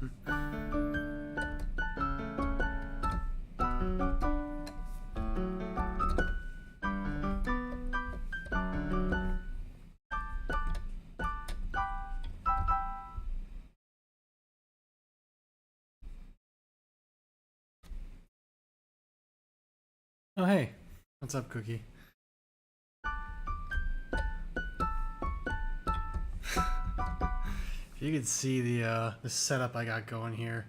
Oh hey, what's up, Cookie? If you could see the setup I got going here,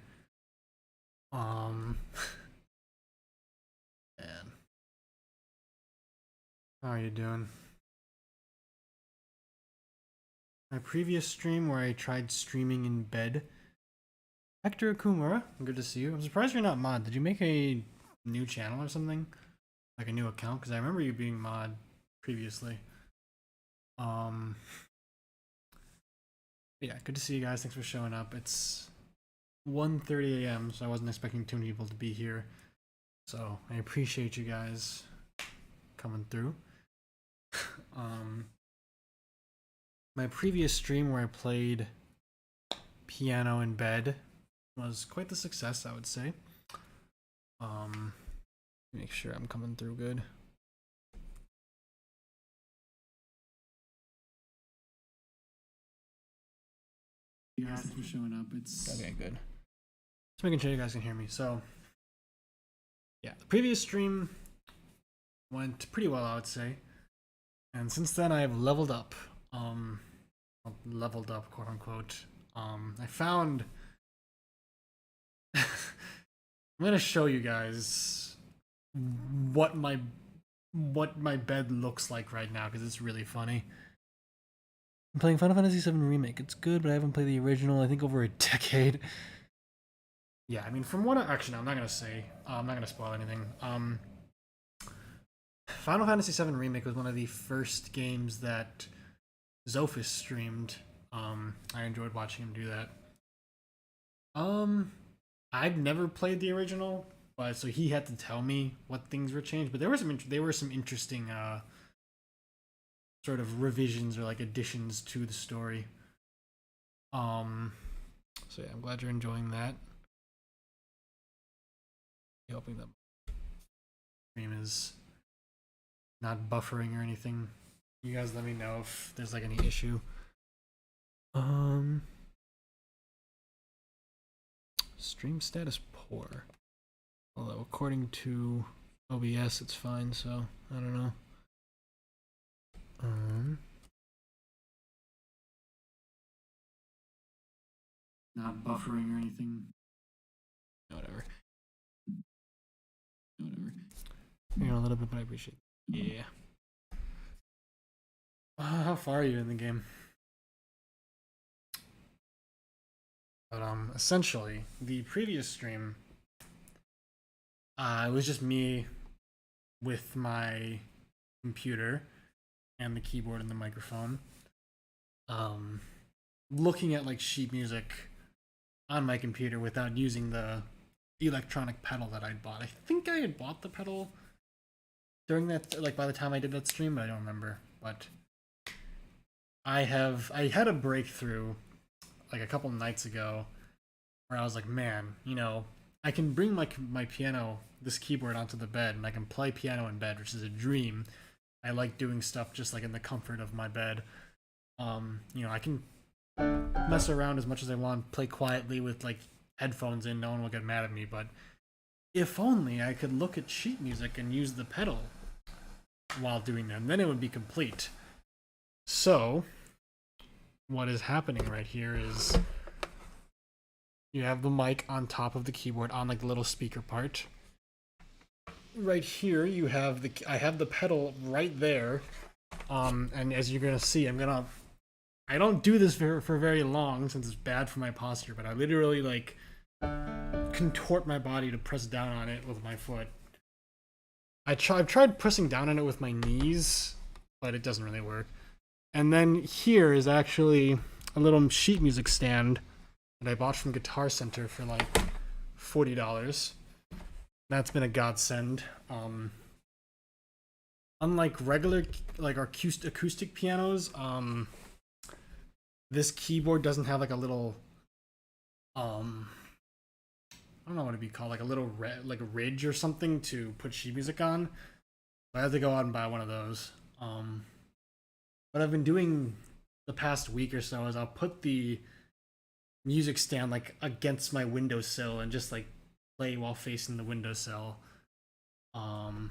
um, man, how are you doing? My previous stream where I tried streaming in bed. Hector Akumura, good to see you. I'm surprised you're not mod. Did you make a new channel or something? Like a new account? Because I remember you being mod previously. Um, yeah, good to see you guys. Thanks for showing up. It's 1:30 a.m., so I wasn't expecting too many people to be here. So I appreciate you guys coming through. My previous stream where I played piano in bed was quite the success, I would say. Make sure I'm coming through good. You guys, thanks for showing up. It's okay, good. Just making sure you guys can hear me. So, yeah, the previous stream went pretty well, I would say. And since then, I've leveled up. Leveled up, quote unquote. I found. I'm gonna show you guys what my bed looks like right now because it's really funny. I'm playing Final Fantasy VII Remake. It's good, but I haven't played the original, I think, over a decade. Yeah, I mean, from what actually, no, I'm not gonna say. I'm not gonna spoil anything. Final Fantasy VII Remake was one of the first games that Zophis streamed. I enjoyed watching him do that. I've never played the original, but so he had to tell me what things were changed. But there were some interesting sort of revisions or like additions to the story. So yeah, I'm glad you're enjoying that. Hoping that stream is not buffering or anything. You guys let me know if there's like any issue. Stream status poor. Although according to OBS it's fine, so I don't know. Not buffering or anything. Whatever. You know, a little bit, but I appreciate it. Yeah. How far are you in the game? But essentially, the previous stream, it was just me with my computer and the keyboard and the microphone, looking at like sheet music on my computer without using the electronic pedal that I'd bought. I think I had bought the pedal during that, like by the time I did that stream, but I don't remember. But I had a breakthrough like a couple nights ago where I was like, man, you know, I can bring my piano, this keyboard, onto the bed and I can play piano in bed, which is a dream. I like doing stuff just like in the comfort of my bed. You know, I can mess around as much as I want, play quietly with like headphones in, no one will get mad at me, but if only I could look at sheet music and use the pedal while doing them, then it would be complete. So, what is happening right here is you have the mic on top of the keyboard on like the little speaker part. Right here you have I have the pedal right there. And as you're gonna see, I don't do this for very long since it's bad for my posture, but I literally like contort my body to press down on it with my foot. I've tried pressing down on it with my knees, but it doesn't really work. And then here is actually a little sheet music stand that I bought from Guitar Center for like $40. That's been a godsend. Unlike regular like acoustic pianos, this keyboard doesn't have like a little um I don't know what it'd be called, like a little like a ridge or something to put sheet music on. I had to go out and buy one of those. What I've been doing the past week or so is I'll put the music stand like against my windowsill and just like play while facing the windowsill. Um,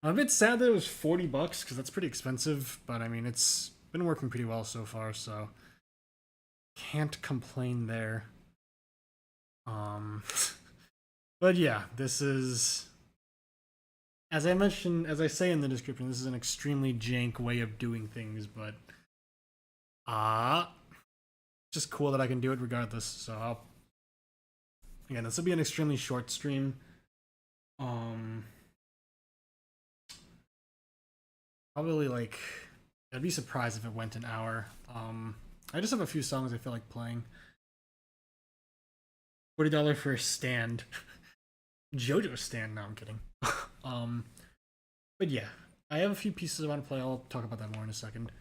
I'm a bit sad that it was $40 because that's pretty expensive, but I mean it's been working pretty well so far, so can't complain there. Um, but yeah, this is, as I mentioned, as I say in the description, this is an extremely jank way of doing things, but just cool that I can do it regardless. So again, this will be an extremely short stream. Probably like, I'd be surprised if it went an hour. I just have a few songs I feel like playing. $40 for a stand. JoJo stand. No, I'm kidding. But yeah, I have a few pieces I want to play. I'll talk about that more in a second.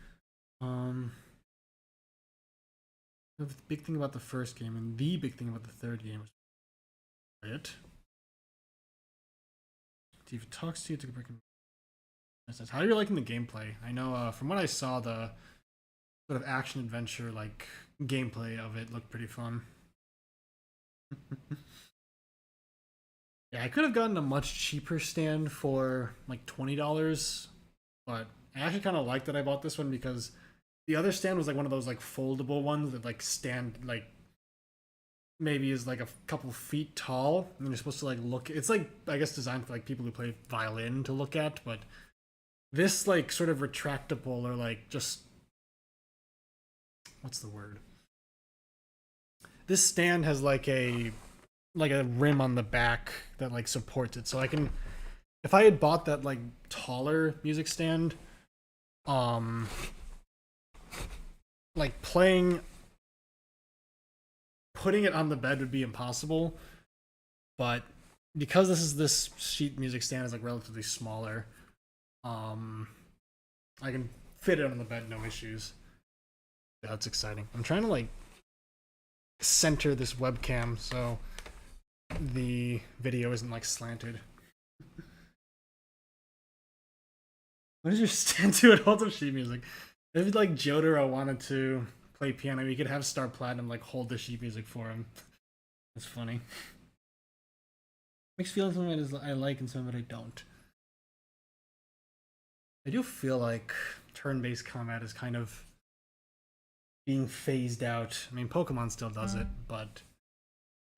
The big thing about the first game and the big thing about the third game was it. See if it talks to you, take a break. How are you liking the gameplay? I know from what I saw, the sort of action adventure like gameplay of it looked pretty fun. Yeah, I could have gotten a much cheaper stand for like $20, but I actually kind of like that I bought this one because the other stand was like one of those like foldable ones that like stand like maybe is like a couple feet tall, and you're supposed to like look. It's like, I guess, designed for like people who play violin to look at, but this like sort of retractable or like just, what's the word? This stand has like a rim on the back that like supports it, so I can, if I had bought that like taller music stand, like putting it on the bed would be impossible, but because this sheet music stand is like relatively smaller, I can fit it on the bed, no issues. Yeah, that's exciting. I'm trying to like center this webcam so the video isn't like slanted. What does your stand do? It holds up sheet music. If like Jotaro wanted to play piano, we could have Star Platinum like hold the sheet music for him. That's funny. Mixed feelings, some of it I like and some of it I don't. I do feel like turn-based combat is kind of being phased out. I mean, Pokemon still does it, but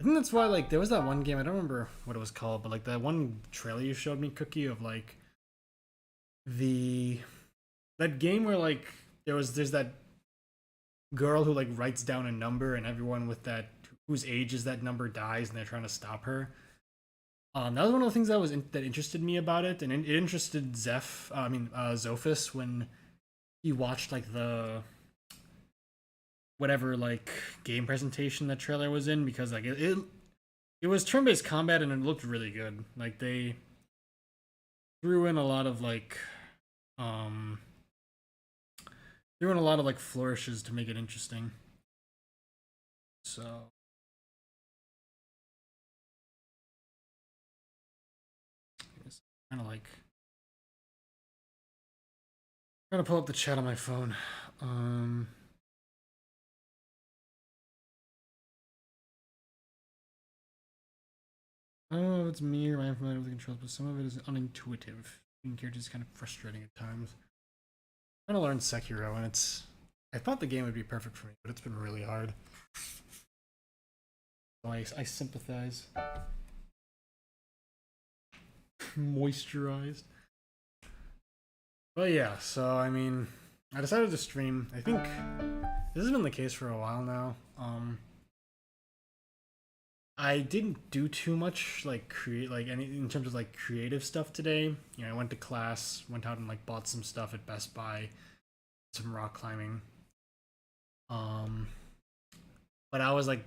I think that's why, like, there was that one game, I don't remember what it was called, but like that one trailer you showed me, Cookie, of like that game where like there's that girl who like writes down a number and everyone with that whose age is that number dies and they're trying to stop her. That was one of the things that interested me about it, and it interested Zophis when he watched like the whatever like game presentation that trailer was in, because like it was turn-based combat and it looked really good. Like they threw in a lot of like flourishes to make it interesting. So kind of like trying to pull up the chat on my phone. I don't know if it's me or I'm familiar with the controls, but some of it is unintuitive. Being characters is kind of frustrating at times. I'm trying to learn Sekiro, and I thought the game would be perfect for me, but it's been really hard. So I sympathize. Moisturized. But yeah, so I mean, I decided to stream. I think this has been the case for a while now. I didn't do too much like any in terms of like creative stuff today. You know, I went to class, went out and like bought some stuff at Best Buy, some rock climbing. But I was like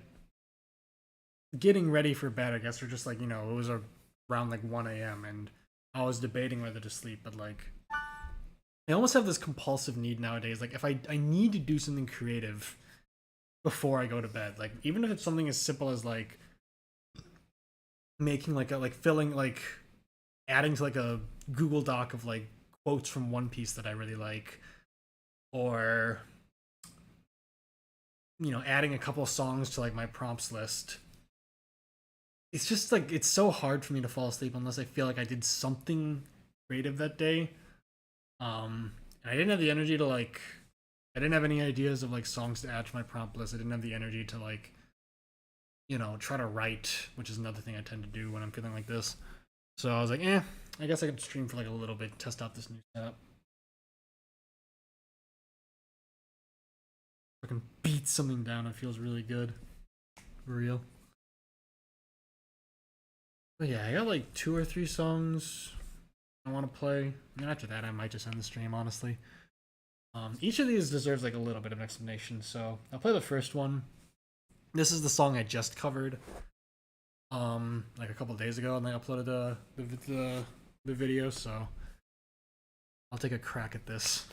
getting ready for bed, I guess, or just like, you know, it was around like 1 a.m. and I was debating whether to sleep, but like I almost have this compulsive need nowadays. Like if I need to do something creative, before I go to bed. Like even if it's something as simple as like making like a like filling like adding to like a Google Doc of like quotes from One Piece that I really like, or adding a couple songs to like my prompts list. It's just like it's so hard for me to fall asleep unless I feel like I did something creative that day. And I didn't have the energy to like I didn't have any ideas of like songs to add to my prompt list. I didn't have the energy to like try to write, which is another thing I tend to do when I'm feeling like this. So I was like, I guess I could stream for like a little bit, test out this new setup. I can beat something down, it feels really good. For real. But yeah, I got like 2 or 3 songs I want to play. And then after that, I might just end the stream, honestly. Each of these deserves like a little bit of an explanation, so I'll play the first one. This is the song I just covered, like a couple days ago, and I uploaded the video, so I'll take a crack at this.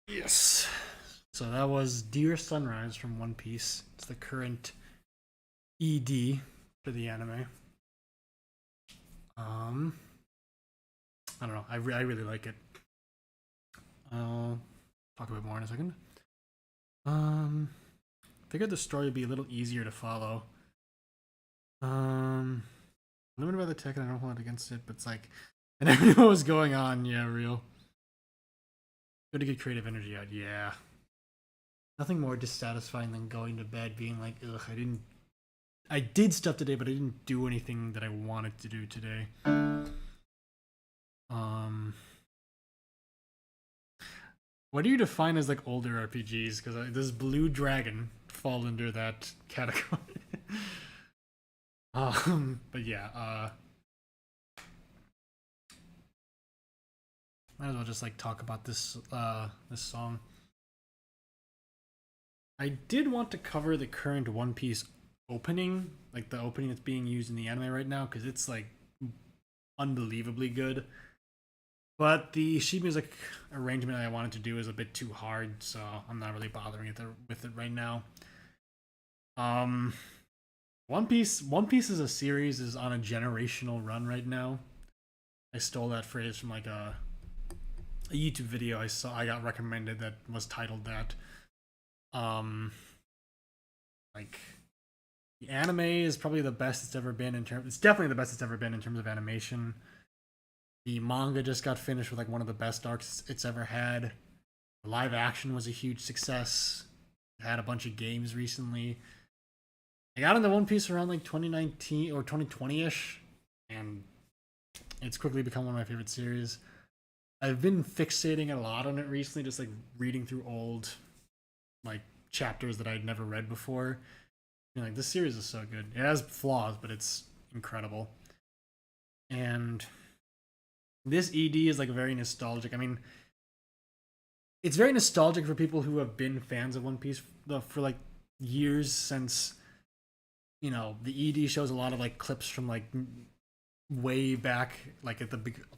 Yes. So that was Dear Sunrise from One Piece. It's the current ED for the anime. I don't know. I really like it. I'll talk a bit more in a second. Figured the story would be a little easier to follow. Limited by the tech and I don't hold it against it, but it's like I never knew what was going on. Yeah, real. Good to get creative energy out. Yeah. Nothing more dissatisfying than going to bed being like, ugh, I did stuff today, but I didn't do anything that I wanted to do today. What do you define as like older RPGs? Because does Blue Dragon fall under that category? But yeah, might as well just like talk about this this song. I did want to cover the current One Piece opening, like the opening that's being used in the anime right now, because it's like unbelievably good. But the sheet music arrangement I wanted to do is a bit too hard, so I'm not really bothering with it right now. One Piece as a series is on a generational run right now. I stole that phrase from like a YouTube video I got recommended that was titled that. Like the anime is probably the best it's ever been it's definitely the best it's ever been in terms of animation. The manga just got finished with like one of the best arcs it's ever had. The live action was a huge success. It had a bunch of games recently. I got into One Piece around like 2019 or 2020-ish, and It's quickly become one of my favorite series. I've been fixating a lot on it recently, just like reading through old like chapters that I'd never read before. You know, like this series is so good. It has flaws, but it's incredible. And this ED is like very nostalgic. I mean, it's very nostalgic for people who have been fans of One Piece for like years since the ED shows a lot of like clips from like way back like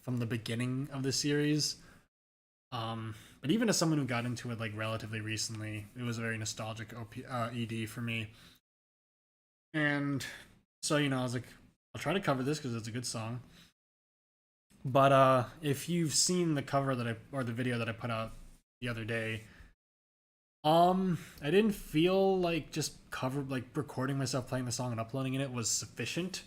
from the beginning of the series. But even as someone who got into it like relatively recently, it was a very nostalgic ED for me. And so I was like, I'll try to cover this because it's a good song. But if you've seen the cover or the video that I put out the other day, I didn't feel like just recording myself playing the song and uploading it was sufficient.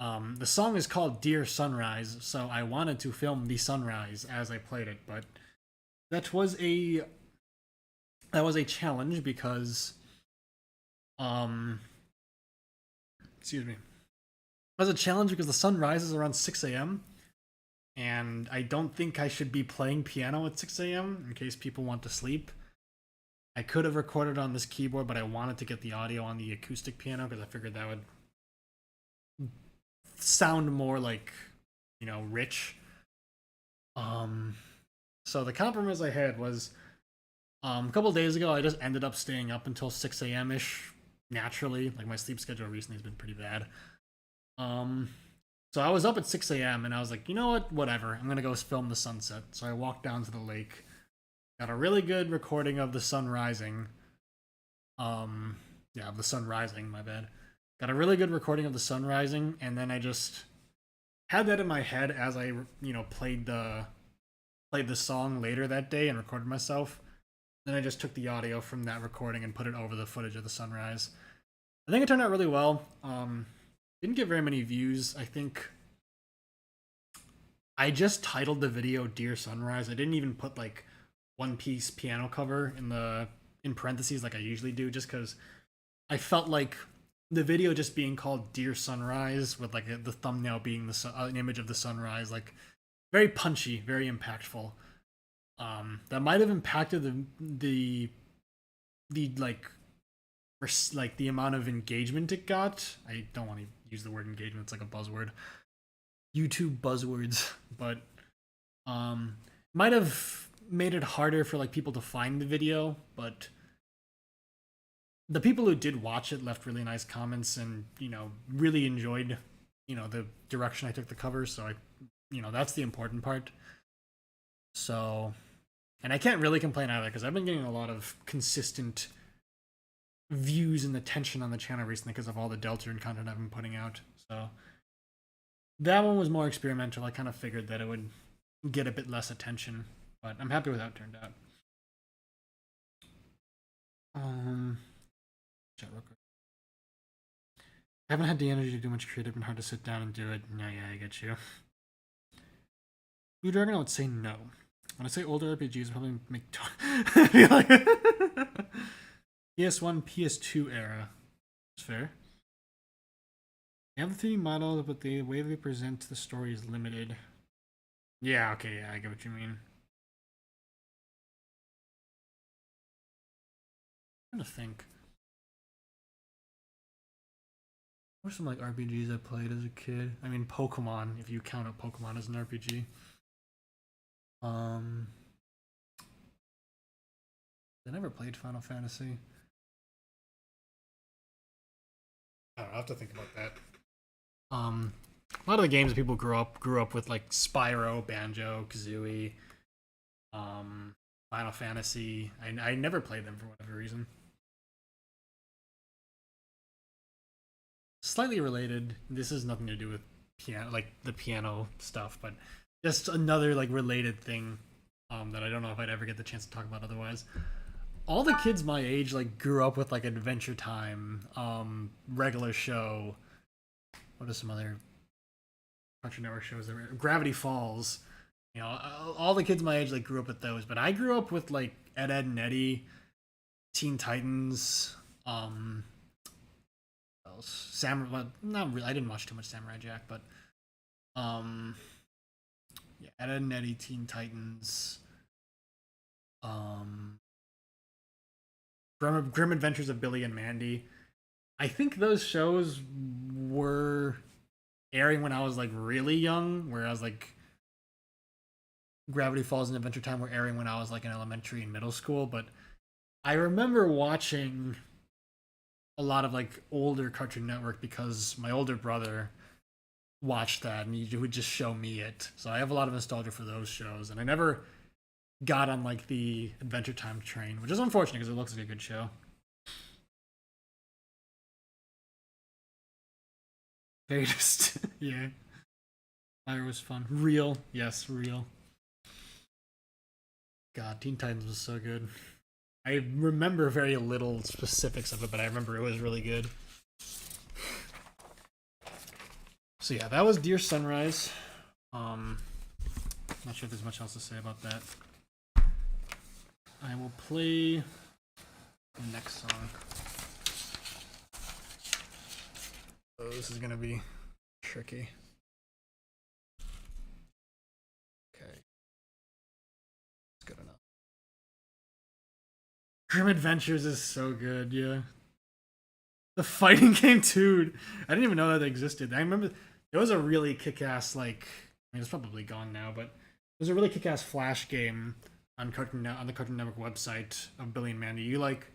The song is called Dear Sunrise, so I wanted to film the sunrise as I played it, but that was a challenge because excuse me. It was a challenge because the sun rises around 6 a.m. and I don't think I should be playing piano at 6 a.m. in case people want to sleep. I could have recorded on this keyboard, but I wanted to get the audio on the acoustic piano because I figured that would sound more like, rich. So the compromise I had was a couple days ago, I just ended up staying up until 6 a.m. ish naturally. Like my sleep schedule recently has been pretty bad. So I was up at 6 a.m. and I was like, you know what? Whatever. I'm going to go film the sunset. So I walked down to the lake, got a really good recording of the sun rising. Yeah, of the sun rising, my bad. Got a really good recording of the sun rising, and then I just had that in my head as I, played the song later that day and recorded myself. Then I just took the audio from that recording and put it over the footage of the sunrise. I think it turned out really well. Didn't get very many views. I think I just titled the video Dear Sunrise. I didn't even put like One Piece piano cover in parentheses like I usually do, just because I felt like the video just being called Dear Sunrise with like the thumbnail being an image of the sunrise, like very punchy, very impactful. That might have impacted the like the amount of engagement it got. I don't want to use the word engagement; it's like a buzzword. YouTube buzzwords, but might have made it harder for like people to find the video. But the people who did watch it left really nice comments and really enjoyed the direction I took the cover. So that's the important part. So, and I can't really complain either because I've been getting a lot of consistent views and attention on the channel recently because of all the Deltarune content I've been putting out. So that one was more experimental. I kind of figured that it would get a bit less attention, but I'm happy with how it turned out. Chat real quick. I haven't had the energy to do much creative and hard to sit down and do it. Yeah, I get you. Blue Dragon, I would say no. When I say older RPGs, I probably make PS1, PS2 era. That's fair. They have the 3D model, but the way they present the story is limited. Yeah, okay, yeah, I get what you mean. I'm trying to think. What are some like RPGs I played as a kid? I mean, Pokemon, if you count up Pokemon as an RPG. I never played Final Fantasy. I don't know, I have to think about that. A lot of the games that people grew up with, like Spyro, Banjo, Kazooie, Final Fantasy. I never played them for whatever reason. Slightly related. This has nothing to do with piano, like the piano stuff, but just another like related thing that I don't know if I'd ever get the chance to talk about otherwise. All the kids my age like grew up with like Adventure Time, Regular Show. What are some other Cartoon Network shows? Gravity Falls. All the kids my age like grew up with those, but I grew up with like Ed, Edd and Eddy, Teen Titans, Samurai. Not really. I didn't watch too much Samurai Jack, but Yeah, Ed, Edd and Eddy, Teen Titans, um, Grim Adventures of Billy and Mandy. I think those shows were airing when I was like really young, whereas like Gravity Falls and Adventure Time were airing when I was like in elementary and middle school. But I remember watching a lot of like older Cartoon Network because my older brother watched that and he would just show me it. So I have a lot of nostalgia for those shows, and I never got on like the Adventure Time train, which is unfortunate because it looks like a good show. Greatest, yeah. Fire was fun. Real, yes, real. God, Teen Titans was so good. I remember very little specifics of it, but I remember it was really good. So yeah, that was Dear Sunrise. Not sure if there's much else to say about that. I will play the next song. Oh, this is gonna be tricky. Okay. It's good enough. Grim Adventures is so good, yeah. The fighting game, dude. I didn't even know that existed. I remember there was a really kick-ass, like, I mean, it's probably gone now, but there's a really kick-ass Flash game on the Cartoon Network website of Billy and Mandy. You like,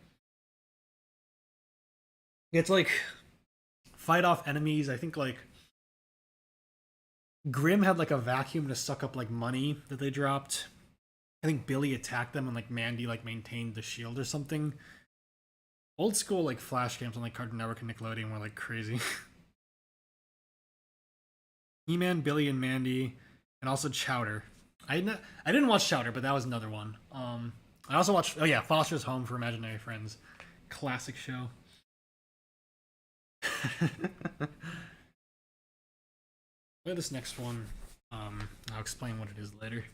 it's like fight off enemies. I think like Grim had like a vacuum to suck up like money that they dropped. I think Billy attacked them and like Mandy like maintained the shield or something. Old school like Flash games on like Cartoon Network and Nickelodeon were like crazy. He-Man, Billy and Mandy, and also Chowder. I didn't watch Chowder, but that was another one. I also watched Foster's Home for Imaginary Friends, classic show. Play this next one. I'll explain what it is later.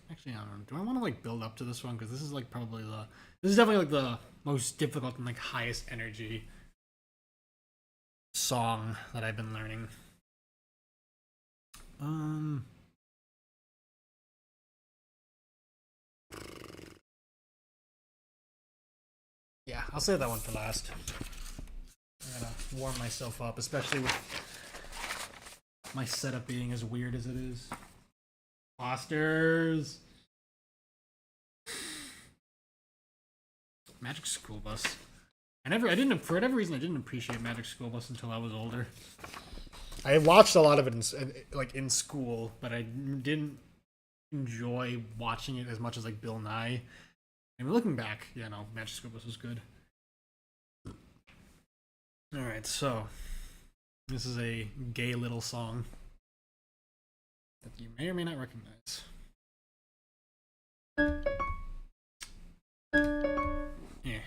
Actually, I don't know. Do I want to like build up to this one? Because this is like probably this is definitely like the most difficult and like highest energy song that I've been learning. Yeah, I'll save that one for last. I gotta warm myself up, especially with my setup being as weird as it is. Fosters. Magic School Bus. For whatever reason, I didn't appreciate Magic School Bus until I was older. I watched a lot of it in school, but I didn't enjoy watching it as much as like Bill Nye. And looking back, yeah, no, Magic School Bus was good. All right, so this is a gay little song that you may or may not recognize. Yeah.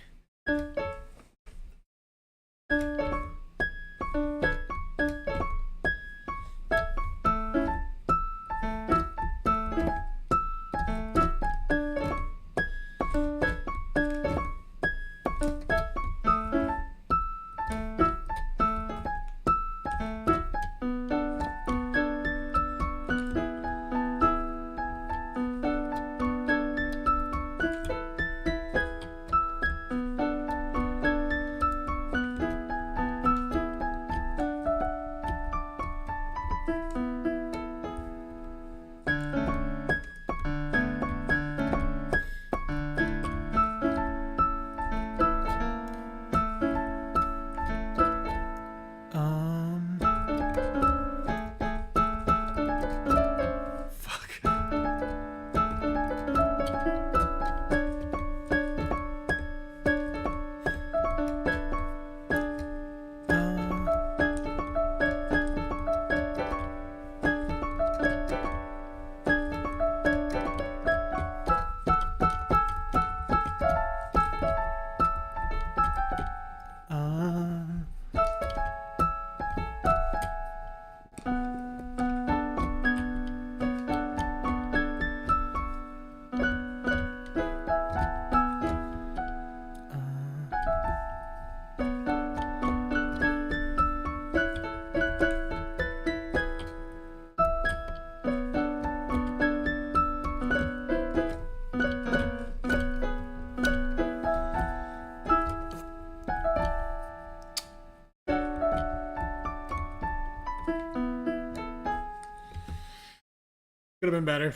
Could have been better.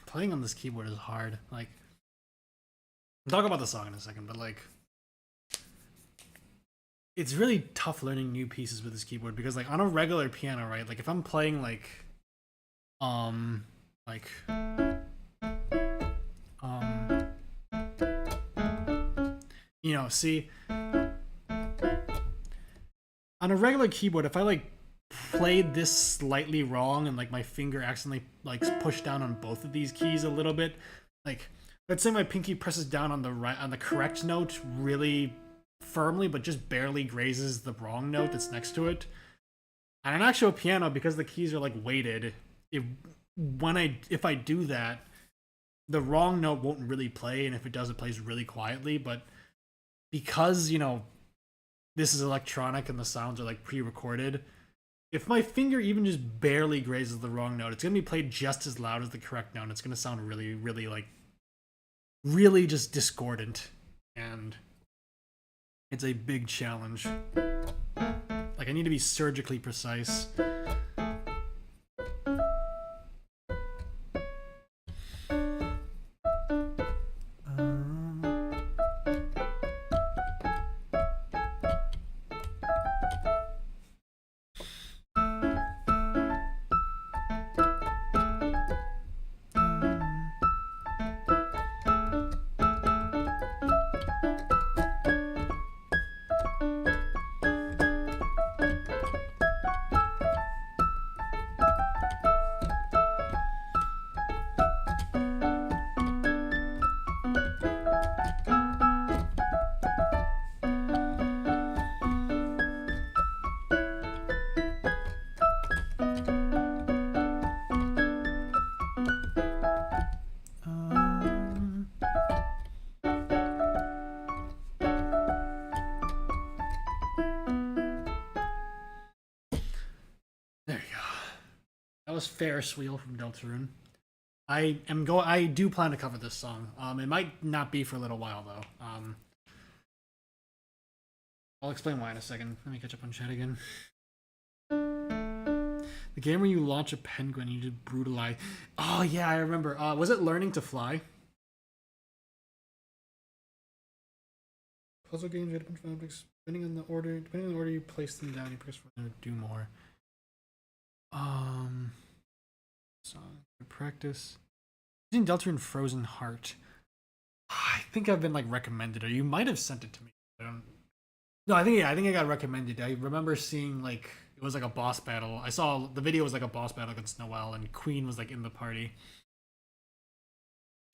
Playing on this keyboard is hard. Like, we'll talk about the song in a second, but like, it's really tough learning new pieces with this keyboard because like on a regular piano, right? Like if I'm playing like um see on a regular keyboard, if I like played this slightly wrong and like my finger accidentally like pushed down on both of these keys a little bit, like let's say my pinky presses down on the correct note really firmly but just barely grazes the wrong note that's next to it. On an actual piano, because the keys are like weighted, if I do that, the wrong note won't really play, and if it does, it plays really quietly. But because this is electronic and the sounds are like pre-recorded, if my finger even just barely grazes the wrong note, it's gonna be played just as loud as the correct note. And it's gonna sound really, really like really just discordant, and it's a big challenge. Like I need to be surgically precise. There you go. That was Ferris Wheel from Deltarune. I do plan to cover this song. It might not be for a little while though. I'll explain why in a second. Let me catch up on chat again. The game where you launch a penguin, you just brutalize. Oh yeah, I remember. Was it Learning to Fly? Puzzle games, you had a bunch of objects. Depending on the order you place them down, you press for them to do more. Song practice. Using Deltarune Frozen Heart. I think I've been like recommended, or you might have sent it to me. I don't. No, I think I got recommended. I remember seeing like it was like a boss battle. I saw the video was like a boss battle against Noelle, and Queen was like in the party,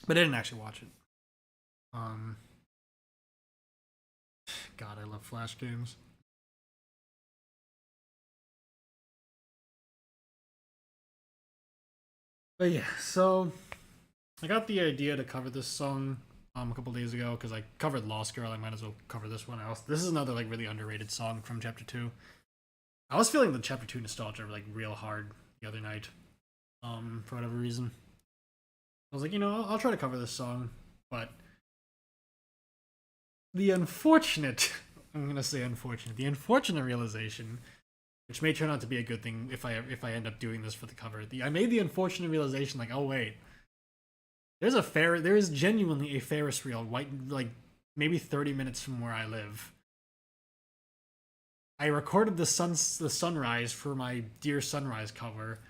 but I didn't actually watch it. God, I love Flash games. But yeah, so I got the idea to cover this song a couple days ago because I covered Lost Girl. I might as well cover this one else. This is another like really underrated song from Chapter 2. I was feeling the Chapter 2 nostalgia like real hard the other night, for whatever reason. I was like, I'll try to cover this song, but the unfortunate, I'm gonna say unfortunate, the unfortunate realization, which may turn out to be a good thing if I end up doing this for the cover. I made the unfortunate realization, like, oh wait, there is genuinely a Ferris wheel, like maybe 30 minutes from where I live. I recorded the sunrise for my Dear Sunrise cover.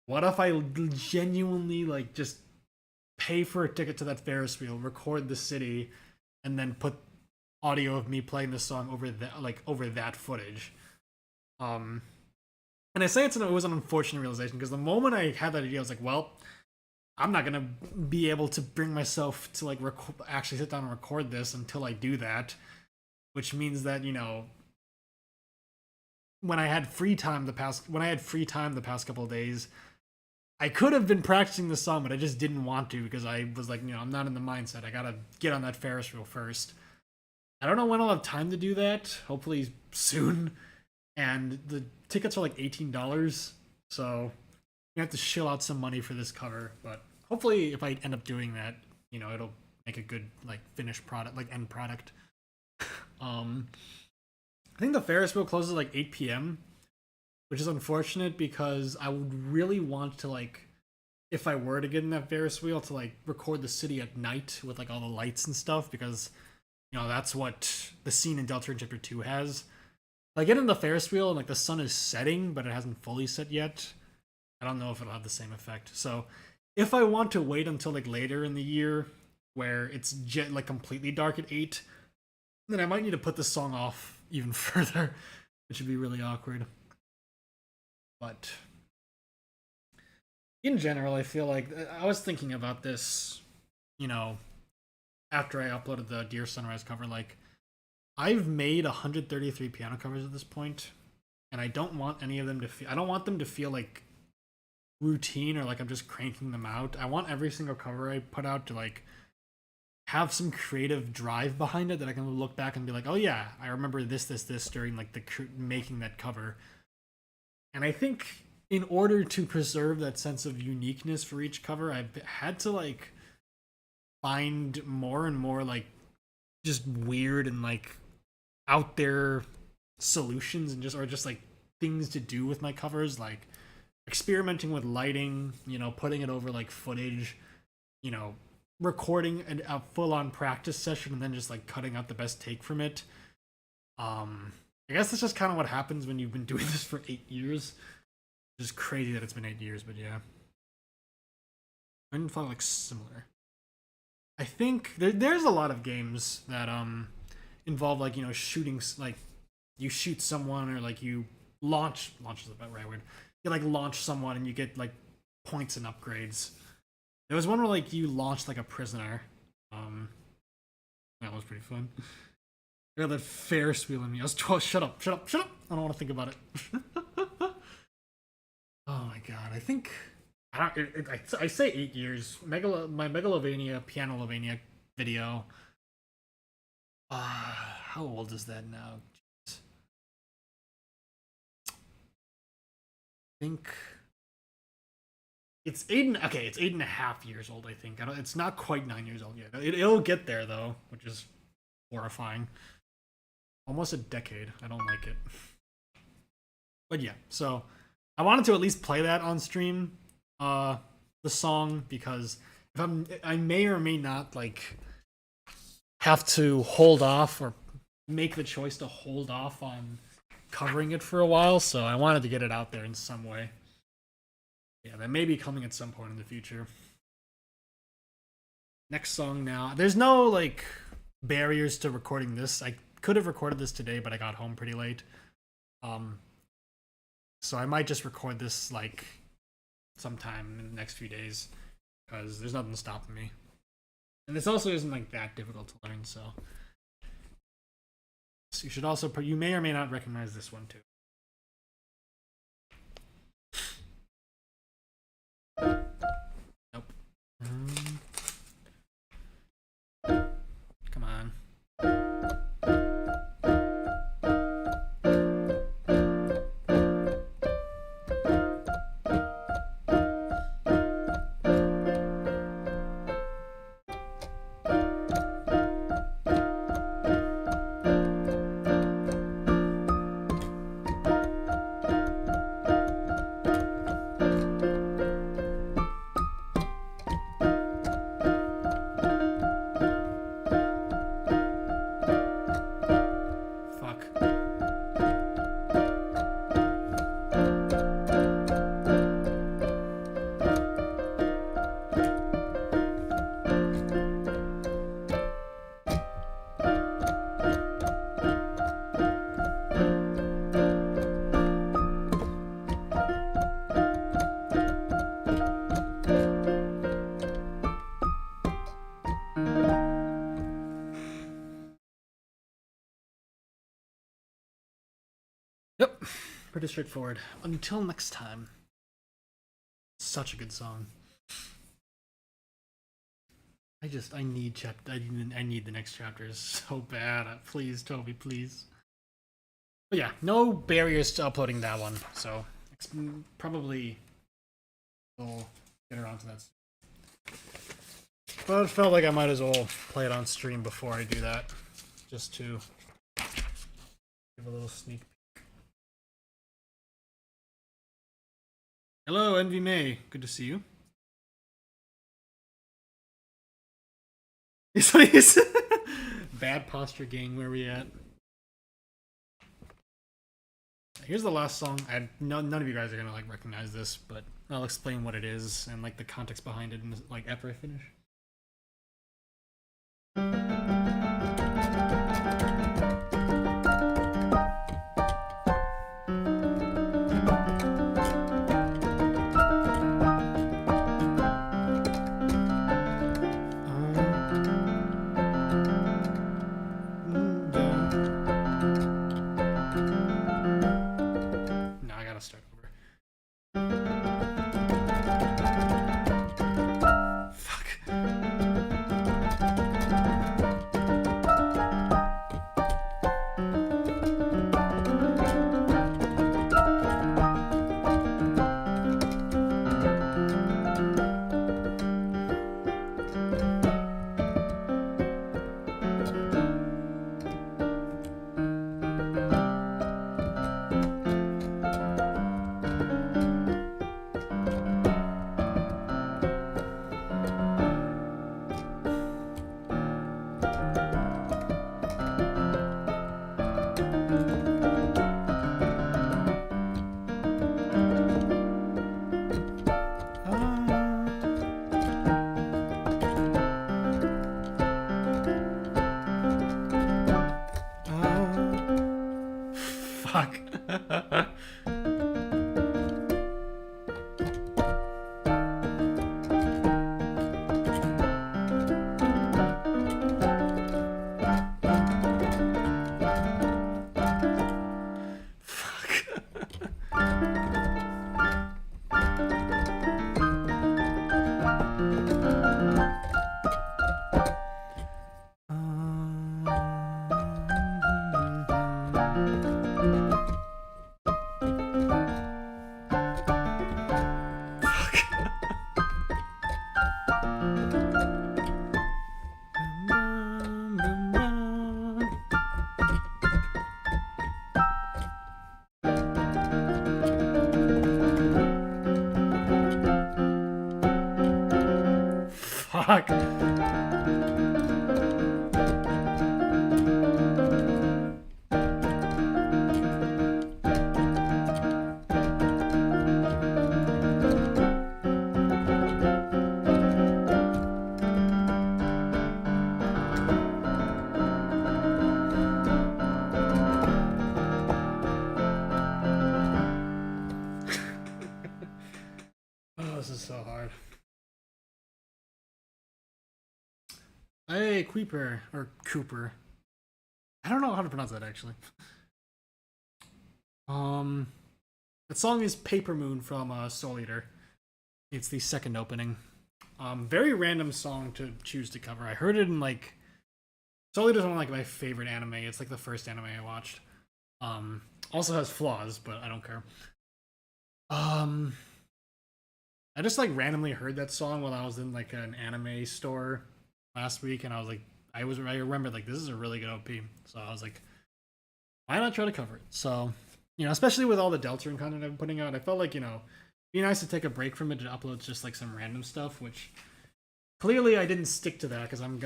What if I genuinely like just pay for a ticket to that Ferris wheel, record the city, and then put audio of me playing the song over that footage? And I say it was an unfortunate realization because the moment I had that idea, I was like, well, I'm not gonna be able to bring myself to like actually sit down and record this until I do that, which means that when I had free time the past couple of days, I could have been practicing the song, but I just didn't want to because I was like, I'm not in the mindset. I gotta get on that Ferris wheel first. I don't know when I'll have time to do that. Hopefully soon. And the tickets are like $18, so you have to shill out some money for this cover. But hopefully, if I end up doing that, it'll make a good like finished product, like end product. I think the Ferris wheel closes at like 8 p.m. which is unfortunate because I would really want to like, if I were to get in that Ferris wheel, to like record the city at night with like all the lights and stuff, because that's what the scene in Deltarune Chapter 2 has. Like, get in the Ferris wheel and like the sun is setting, but it hasn't fully set yet. I don't know if it'll have the same effect. So if I want to wait until like later in the year where it's like completely dark at 8, then I might need to put this song off even further, which would be really awkward. But in general, I feel like I was thinking about this, after I uploaded the Dear Sunrise cover. Like, I've made 133 piano covers at this point, and I don't want any of them to feel. I don't want them to feel like routine or like I'm just cranking them out. I want every single cover I put out to like have some creative drive behind it that I can look back and be like, oh yeah, I remember this during like the making that cover. And I think in order to preserve that sense of uniqueness for each cover, I've had to like find more and more like just weird and like out there solutions and just like things to do with my covers, like experimenting with lighting, putting it over like footage, recording a full-on practice session and then just like cutting out the best take from it. I guess that's just kind of what happens when you've been doing this for 8 years. It's just crazy that it's been 8 years, but yeah. I didn't find like similar. I think there's a lot of games that involve like shooting, like you shoot someone or like you launch is about right word. You like launch someone and you get like points and upgrades. There was one where like you launched like a prisoner. That was pretty fun. I got that Ferris wheel in me. I was 12. Shut up. I don't want to think about it. Oh my god. I think I say 8 years. My Megalovania, Pianolovania video. How old is that now? Jeez. I think it's it's 8.5 years old. I think it's not quite 9 years old yet. It'll get there though, which is horrifying. Almost a decade. I don't like it. But yeah, so I wanted to at least play that on stream, the song, because I may or may not like have to hold off or make the choice to hold off on covering it for a while, so I wanted to get it out there in some way. Yeah, that may be coming at some point in the future. Next song now. There's no like barriers to recording this. I could have recorded this today, but I got home pretty late. So I might just record this like sometime in the next few days because there's nothing stopping me. And this also isn't like that difficult to learn, so you should also you may or may not recognize this one too. Nope. Come on. Yep, pretty straightforward. Until next time. Such a good song. I need the next chapters so bad. Please, Toby, please. But yeah, no barriers to uploading that one, so probably we'll get around to that. But it felt like I might as well play it on stream before I do that, just to give a little sneak peek. Hello, Envy May. Good to see you. It's bad posture gang. Where we at? Here's the last song. None of you guys are gonna like recognize this, but I'll explain what it is and like the context behind it, and like after I finish. No, I gotta start over. Fuck. Fuck. Fuck. Oh, this is so hard. Hey, Creeper or Cooper. I don't know how to pronounce that actually. That song is Paper Moon from Soul Eater. It's the second opening. Very random song to choose to cover. I heard it in like Soul Eater's one of like my favorite anime. It's like the first anime I watched. Also has flaws, but I don't care. I just like randomly heard that song while I was in like an anime store last week, and I was like, I remember like this is a really good OP, so I was like, why not try to cover it? So, especially with all the Deltarune content I've been putting out, I felt like it'd be nice to take a break from it to upload just like some random stuff, which clearly I didn't stick to that because I'm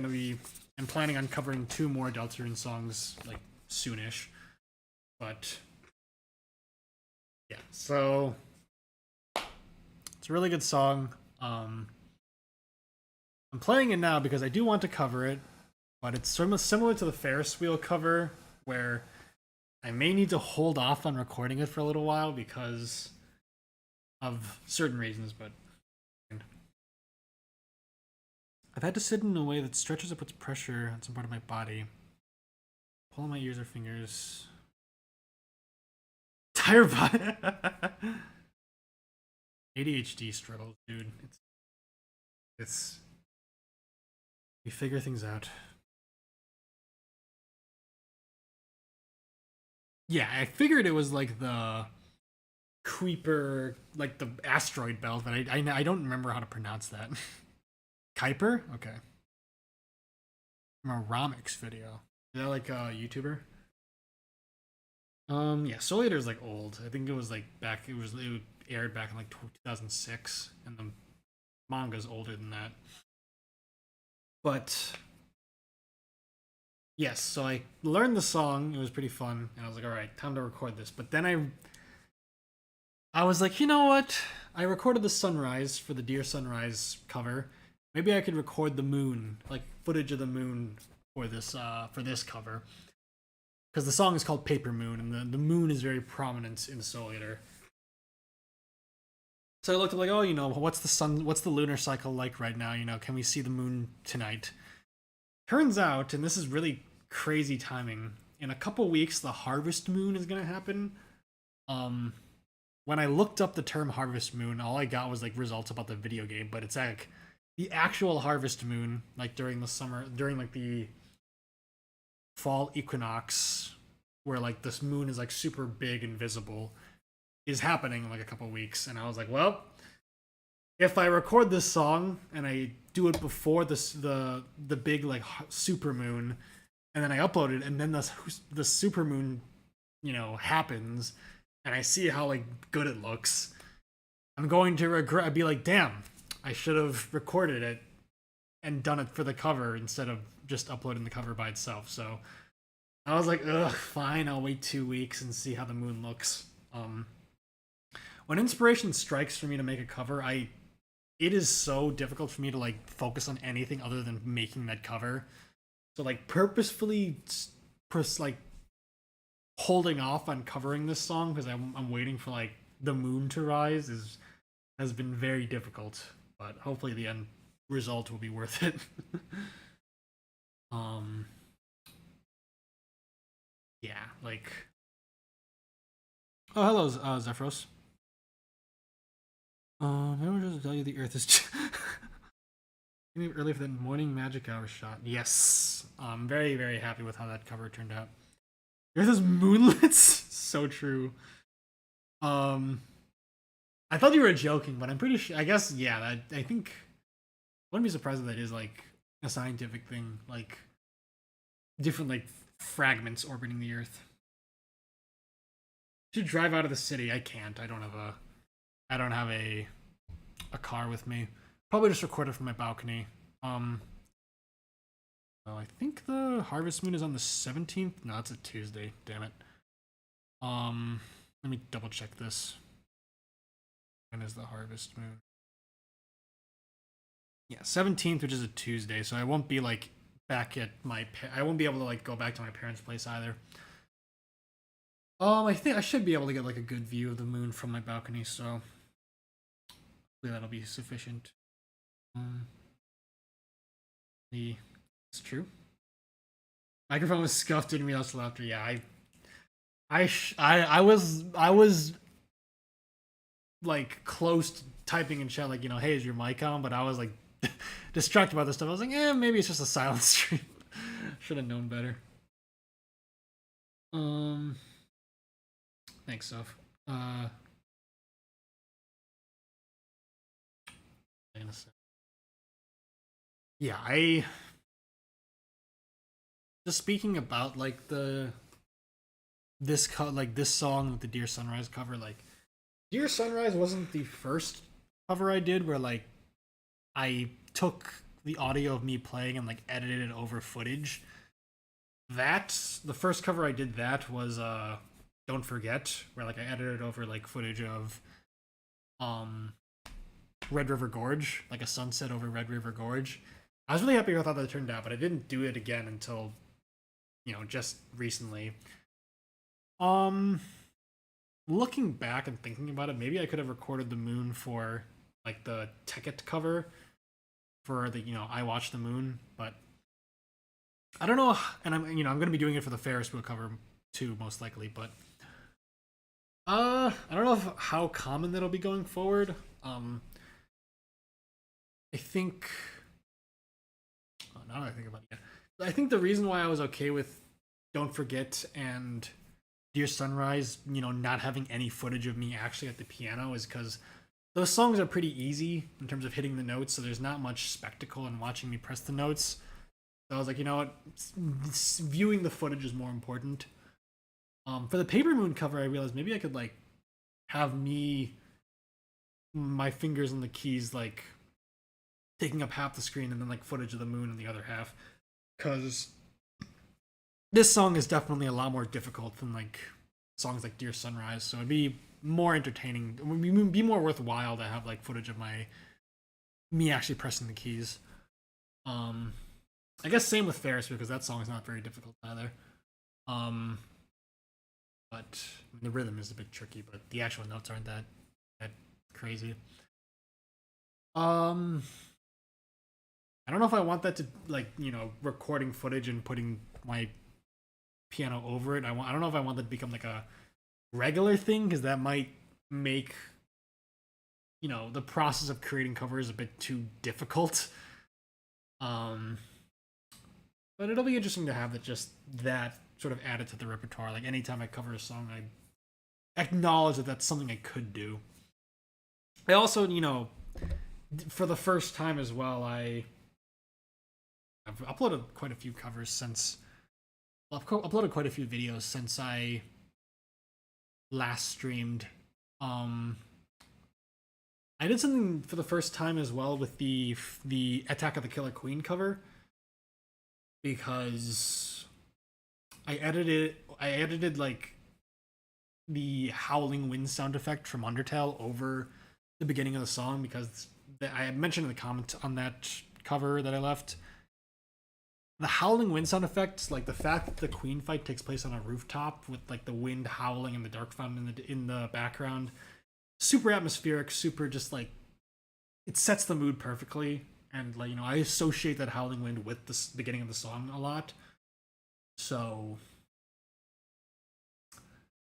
planning on covering 2 more Deltarune songs like soonish, but yeah, so it's a really good song. I'm playing it now because I do want to cover it, but it's similar to the Ferris wheel cover where I may need to hold off on recording it for a little while because of certain reasons, but I've had to sit in a way that stretches or puts pressure on some part of my body. Pulling my ears or fingers. Tired body. ADHD struggles, dude. It's we figure things out. Yeah, I figured it was like the Creeper, like the asteroid belt, but I don't remember how to pronounce that. Kuiper? Okay. From a Romix video. Is that like a YouTuber? Yeah, Soul Eater is like old. I think it was like back. It was aired back in like 2006, and the manga's older than that. But yes, so I learned the song. It was pretty fun, and I was like, all right, time to record this. But then I was like, you know what? I recorded the sunrise for the Dear Sunrise cover. Maybe I could record the moon, like footage of the moon for this cover, because the song is called Paper Moon, and the moon is very prominent in Soul Eater. So I looked up like, oh, what's the lunar cycle like right now? Can we see the moon tonight? Turns out, and this is really crazy timing, in a couple weeks the harvest moon is gonna happen. Um, when I looked up the term harvest moon, all I got was like results about the video game, but it's like the actual harvest moon, like during the summer, during like the fall equinox, where like this moon is like super big and visible, is happening in like a couple weeks. And I was like, well, if I record this song and I do it before the big like super moon, and then I upload it, and then the super moon, happens, and I see how like good it looks, I'm going to regret. I'd be like, damn, I should have recorded it and done it for the cover instead of just uploading the cover by itself. So I was like, ugh, fine, I'll wait 2 weeks and see how the moon looks. When inspiration strikes for me to make a cover, it is so difficult for me to like focus on anything other than making that cover. So like purposefully like holding off on covering this song because I'm waiting for like the moon to rise has been very difficult, but hopefully the end result will be worth it. um yeah, like, oh, hello, Zephyros. I wanted to tell you the Earth is early for the morning magic hour shot. Yes, I'm very, very happy with how that cover turned out. The Earth is moonlit. So true. I thought you were joking, but I'm pretty sure. I guess, yeah. I think I wouldn't be surprised if that is like a scientific thing, like different like fragments orbiting the Earth. To drive out of the city, I can't. I don't have a car with me. Probably just record it from my balcony. Well, I think the harvest moon is on the 17th. No, it's a Tuesday. Damn it. Let me double check this. When is the harvest moon? Yeah, 17th, which is a Tuesday, so I won't be like back at I won't be able to like go back to my parents' place either. I think I should be able to get like a good view of the moon from my balcony, so hopefully that'll be sufficient. It's true. Microphone was scuffed, didn't realize laughter. Yeah, I was like close to typing in chat like, hey, is your mic on? But I was like distracted by this stuff. I was like, maybe it's just a silent stream. Should have known better. Thanks, Soph. Yeah, I just speaking about like this song with the Dear Sunrise cover. Like, Dear Sunrise wasn't the first cover I did where like I took the audio of me playing and like edited it over footage. The first cover I did that was Don't Forget, where like I edited over like footage of Red River Gorge, like a sunset over Red River Gorge. I was really happy with how that turned out, but I didn't do it again until just recently. Looking back and thinking about it, maybe I could have recorded the moon for like the Tekkit cover for the I Watch the Moon, but I don't know. And I'm going to be doing it for the Ferris wheel cover too, most likely. But I don't know how common that'll be going forward. I think. Oh, now that I think about it, I think the reason why I was okay with Don't Forget and Dear Sunrise, not having any footage of me actually at the piano is because those songs are pretty easy in terms of hitting the notes, so there's not much spectacle in watching me press the notes. So I was like, you know what, viewing the footage is more important. For the Paper Moon cover, I realized maybe I could like have me my fingers and the keys like taking up half the screen and then like footage of the moon in the other half. Because this song is definitely a lot more difficult than like songs like Dear Sunrise. So it'd be more entertaining. It would be more worthwhile to have like footage of me actually pressing the keys. Um, I guess same with Ferris because that song is not very difficult either. Um, but the rhythm is a bit tricky, but the actual notes aren't that crazy. Um, I don't know if I want that to like recording footage and putting my piano over it. I don't know if I want that to become like a regular thing because that might make the process of creating covers a bit too difficult. Um, but it'll be interesting to have that sort of added to the repertoire. Like anytime I cover a song, I acknowledge that that's something I could do. I also, for the first time as well, I've uploaded quite a few covers since. I've uploaded quite a few videos since I last streamed. I did something for the first time as well with the Attack of the Killer Queen cover because I edited like the howling wind sound effect from Undertale over the beginning of the song because I had mentioned in the comment on that cover that I left. The howling wind sound effect, like the fact that the queen fight takes place on a rooftop with like the wind howling and the dark fountain in the background, super atmospheric, super just like it sets the mood perfectly. And like I associate that howling wind with the beginning of the song a lot, so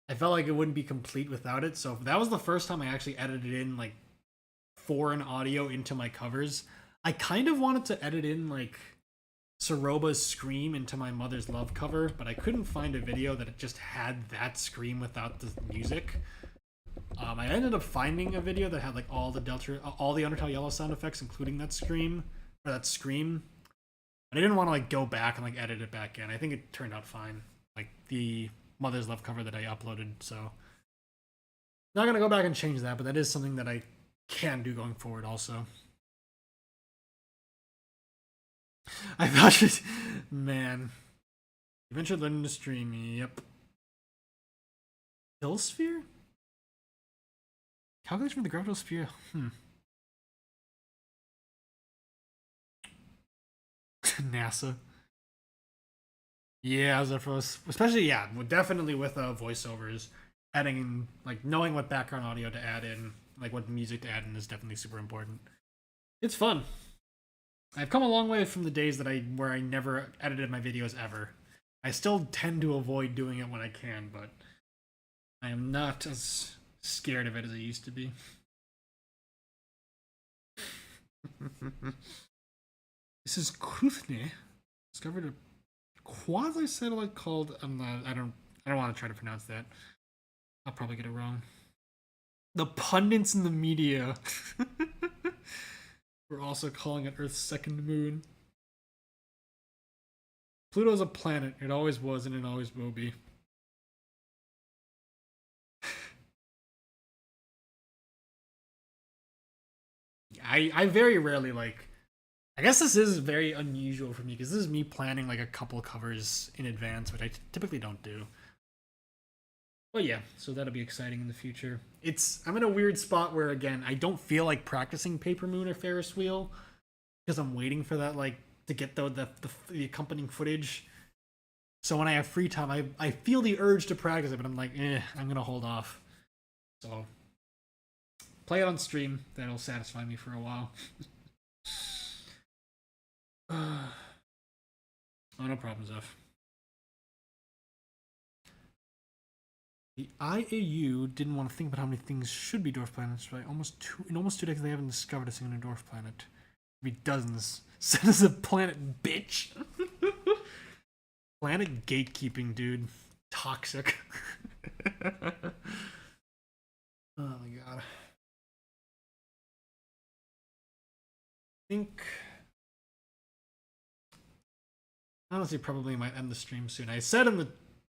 I felt like it wouldn't be complete without it. So that was the first time I actually edited in like foreign audio into my covers. I kind of wanted to edit in like Soroba's scream into my Mother's Love cover, but I couldn't find a video that just had that scream without the music. I ended up finding a video that had like all the Undertale Yellow sound effects, including that scream. But I didn't want to like go back and like edit it back in. I think it turned out fine, like the Mother's Love cover that I uploaded. So not gonna go back and change that, but that is something that I can do going forward. Also, I thought, man, Adventure learning to stream. Yep. Hill Sphere? Calculation for the gravitational sphere. NASA. Yeah, especially definitely with voiceovers, adding like knowing what background audio to add in, like what music to add in is definitely super important. It's fun. I've come a long way from the days where I never edited my videos ever. I still tend to avoid doing it when I can, but I am not as scared of it as I used to be. This is Kruthne discovered a quasi satellite called I don't want to try to pronounce that. I'll probably get it wrong. The pundits in the media were also calling it Earth's second moon. Pluto's a planet. It always was and it always will be. I very rarely like. I guess this is very unusual for me because this is me planning like a couple covers in advance, which I typically don't do. But yeah, so that'll be exciting in the future. I'm in a weird spot where again I don't feel like practicing Paper Moon or Ferris Wheel because I'm waiting for that like to get the accompanying footage. So when I have free time, I feel the urge to practice it, but I'm like, I'm gonna hold off. So play it on stream. That'll satisfy me for a while. Oh, no problem, Zeph. The IAU didn't want to think about how many things should be dwarf planets, right? In almost 2 decades, they haven't discovered a single dwarf planet. Maybe dozens. Send us a planet, bitch. Planet gatekeeping, dude. Toxic. Oh my god. I think honestly probably might end the stream soon. I said in the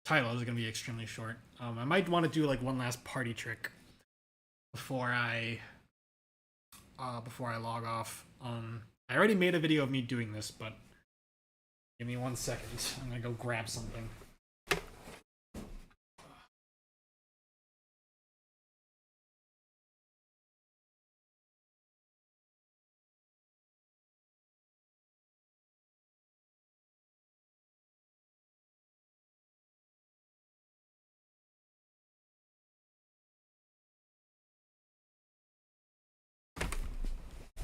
title it was going to be extremely short. I might want to do like one last party trick before I before I log off. I already made a video of me doing this, but give me 1 second. I'm gonna go grab something.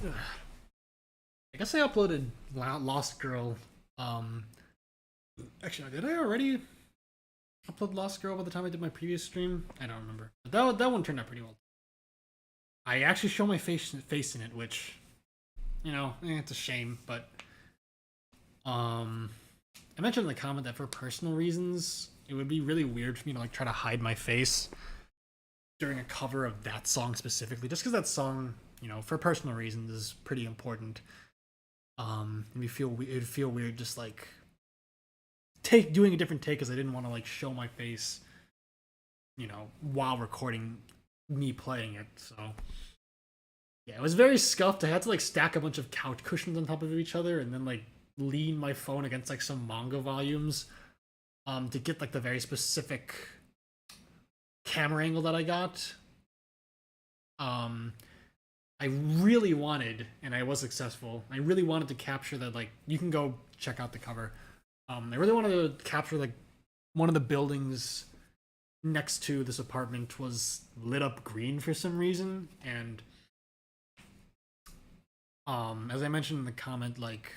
I guess I uploaded Lost Girl. Actually, did I already upload Lost Girl by the time I did my previous stream? I don't remember. But that one turned out pretty well. I actually show my face in it, which, you know, it's a shame. But I mentioned in the comment that for personal reasons, it would be really weird for me to like try to hide my face during a cover of that song specifically, just because that song, you know, for personal reasons, is pretty important. It'd feel weird just like doing a different take because I didn't want to like show my face, you know, while recording me playing it. So yeah, it was very scuffed. I had to like stack a bunch of couch cushions on top of each other and then like lean my phone against like some manga volumes to get like the very specific camera angle that I got. I really wanted, and I was successful, I really wanted to capture that, like, you can go check out the cover. I really wanted to capture, like, one of the buildings next to this apartment was lit up green for some reason, and, as I mentioned in the comment, like,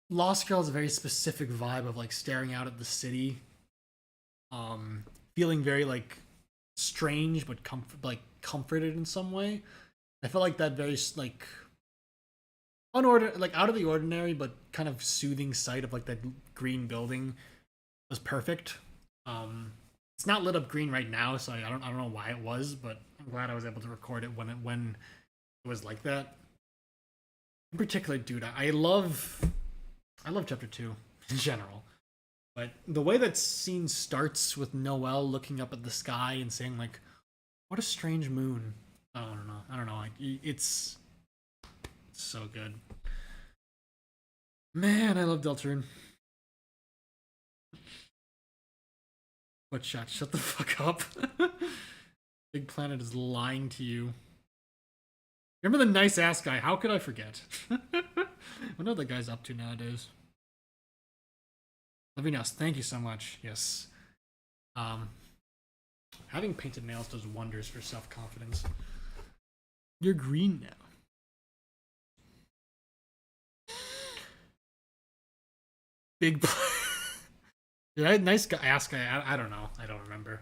Lost Girl has a very specific vibe of, like, staring out at the city, feeling very, like, strange but comforted in some way. I felt like that very like out of the ordinary but kind of soothing sight of like that green building was perfect. It's not lit up green right now, so I don't know why it was, but I'm glad I was able to record it when it was like that. In particular, dude, I love chapter 2 in general. But the way that scene starts with Noelle looking up at the sky and saying like, "What a strange moon." I don't know. It's so good. Man, I love Deltarune. What shot? Shut the fuck up. Big Planet is lying to you. Remember the nice ass guy? How could I forget? I wonder what that guy's up to nowadays. Levinas, thank you so much. Yes. Having painted nails does wonders for self-confidence. You're green now. Big nice guy, ass guy. I don't know. I don't remember.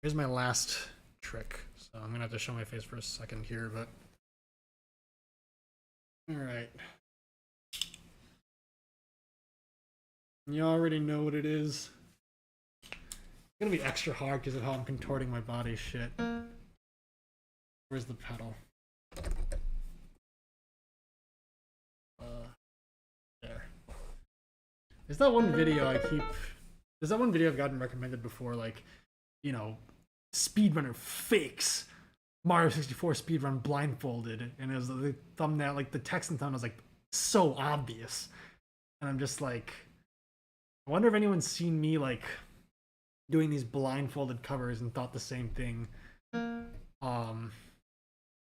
Here's my last trick. So I'm gonna have to show my face for a second here, but alright. You already know what it is. It's gonna be extra hard because of how I'm contorting my body. Shit. Where's the pedal? There. There's that one video I've gotten recommended before, like, you know, speedrunner fakes Mario 64 speedrun blindfolded, and it was the thumbnail, like the text and thumbnail was like so obvious, and I'm just like, I wonder if anyone's seen me like doing these blindfolded covers and thought the same thing.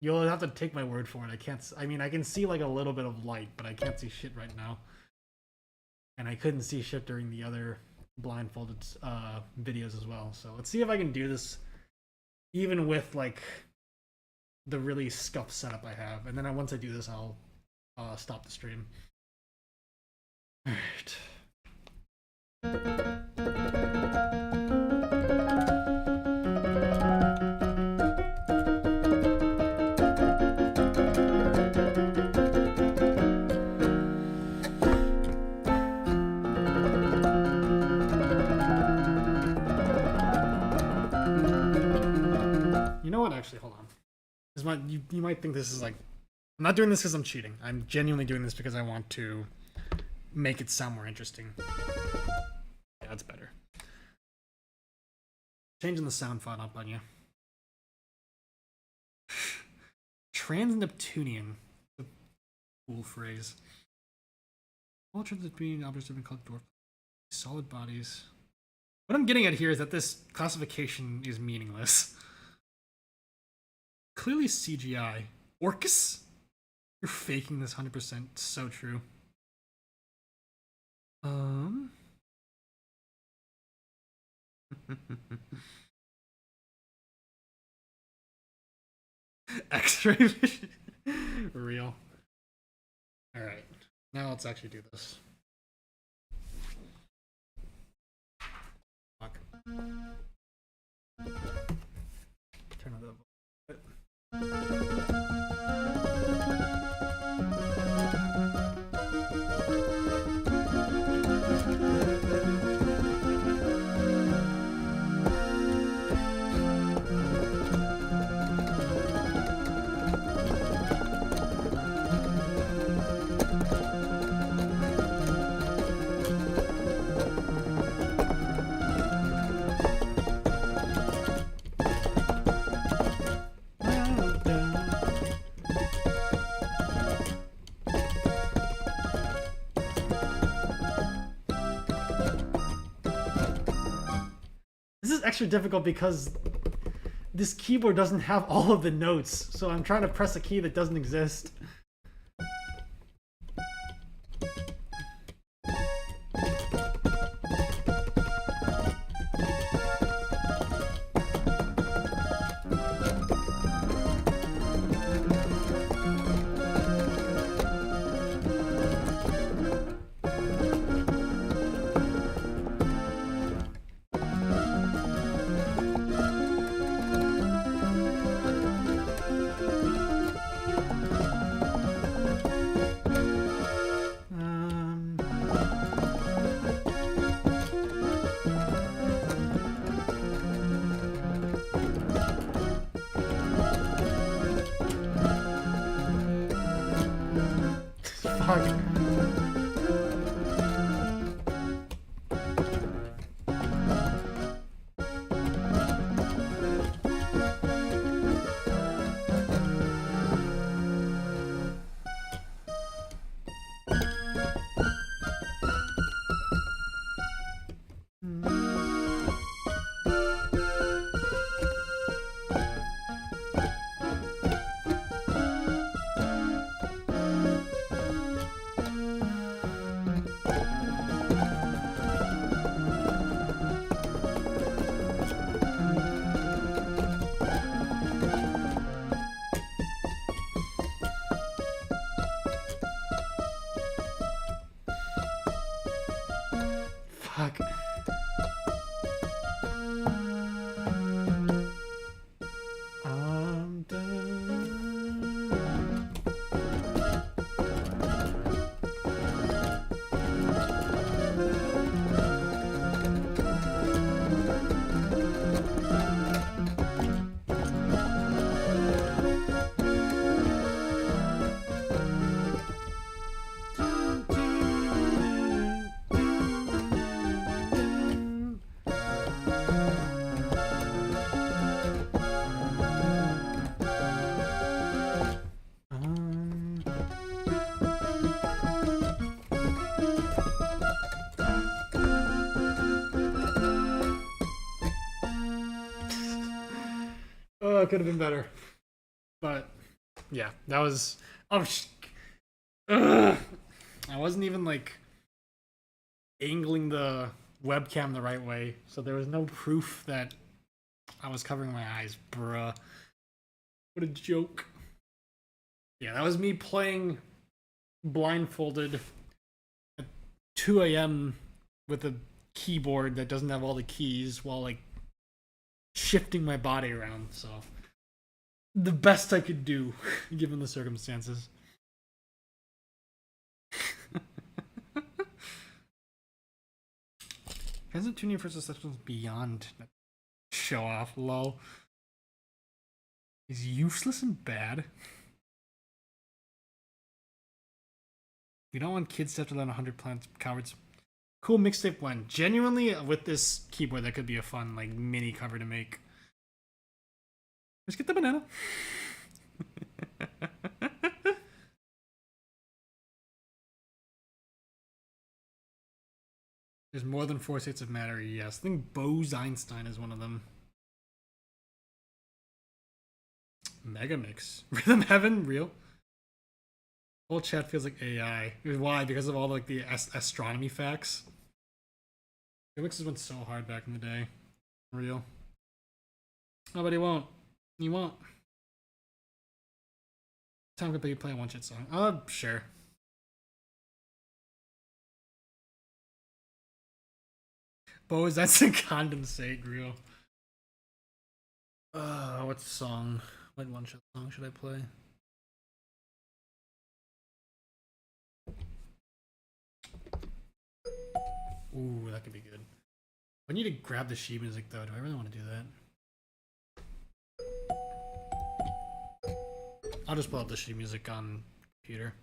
You'll have to take my word for it. I mean, I can see like a little bit of light, but I can't see shit right now. And I couldn't see shit during the other blindfolded videos as well. So let's see if I can do this even with like the really scuffed setup I have. And then once I do this, I'll stop the stream. All right. You know what? Actually, hold on. You might think this is like, I'm not doing this because I'm cheating. I'm genuinely doing this because I want to make it sound more interesting. Yeah, that's better. Changing the sound font up on you. Trans-Neptunian. A cool phrase. All trans-Neptunian objects have been called dwarf. Solid bodies. What I'm getting at here is that this classification is meaningless. Clearly CGI. Orcus? You're faking this 100%. So true. X-ray vision. Real. Alright. Now let's actually do this. Fuck. Turn on the This is extra difficult because this keyboard doesn't have all of the notes, so I'm trying to press a key that doesn't exist. Fuck. Fuck. I'm done. Oh, it could have been better. But yeah, that was. Oh, I wasn't even like angling the webcam the right way, so there was no proof that I was covering my eyes, bruh. What a joke. Yeah, that was me playing blindfolded at 2 a.m. with a keyboard that doesn't have all the keys while like shifting my body around, so the best I could do given the circumstances. Hasn't tuning for sections beyond show off, lol. Is useless and bad. We don't want kids to have to learn 100 plants cowards. Cool mixtape blend. Genuinely, with this keyboard, that could be a fun like mini cover to make. Let's get the banana. There's more than 4 states of matter, yes. I think Bose-Einstein is one of them. Megamix. Rhythm Heaven? Real? Whole chat feels like AI. Why? Because of all like the astronomy facts. Megamixes went so hard back in the day. Real. Oh, but he won't. He won't. Time to play a one shot song. Oh, sure. Bose, that's a condensate, real. What song? What one shot song should I play? Ooh, that could be good. I need to grab the sheet music though. Do I really want to do that? I'll just pull up the sheet music on computer.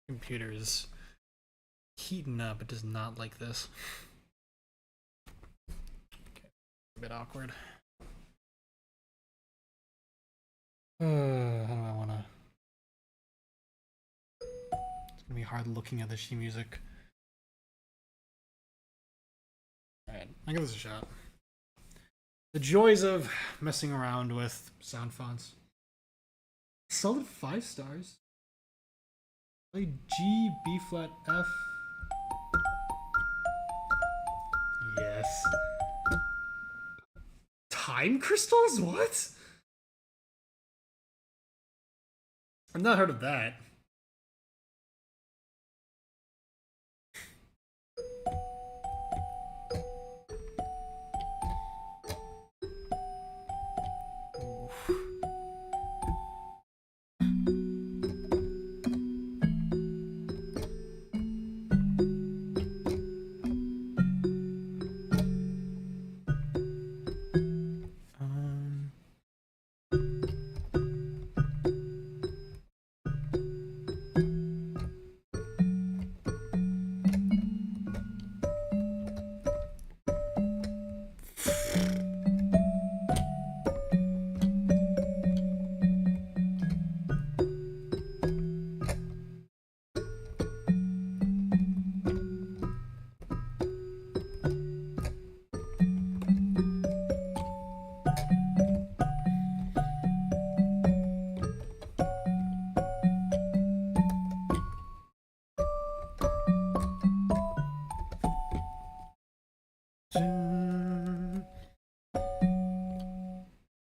Computer is heating up. It does not like this. Okay, a bit awkward. How do I want to? It's gonna be hard looking at the sheet music. All right, I'll give this a shot. The joys of messing around with sound fonts. Solid 5 stars. Play G, B flat, F. Yes. Time crystals? What? I've not heard of that.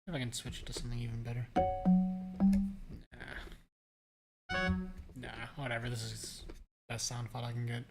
If I can switch it to something even better. Nah, whatever. This is the best sound file I can get.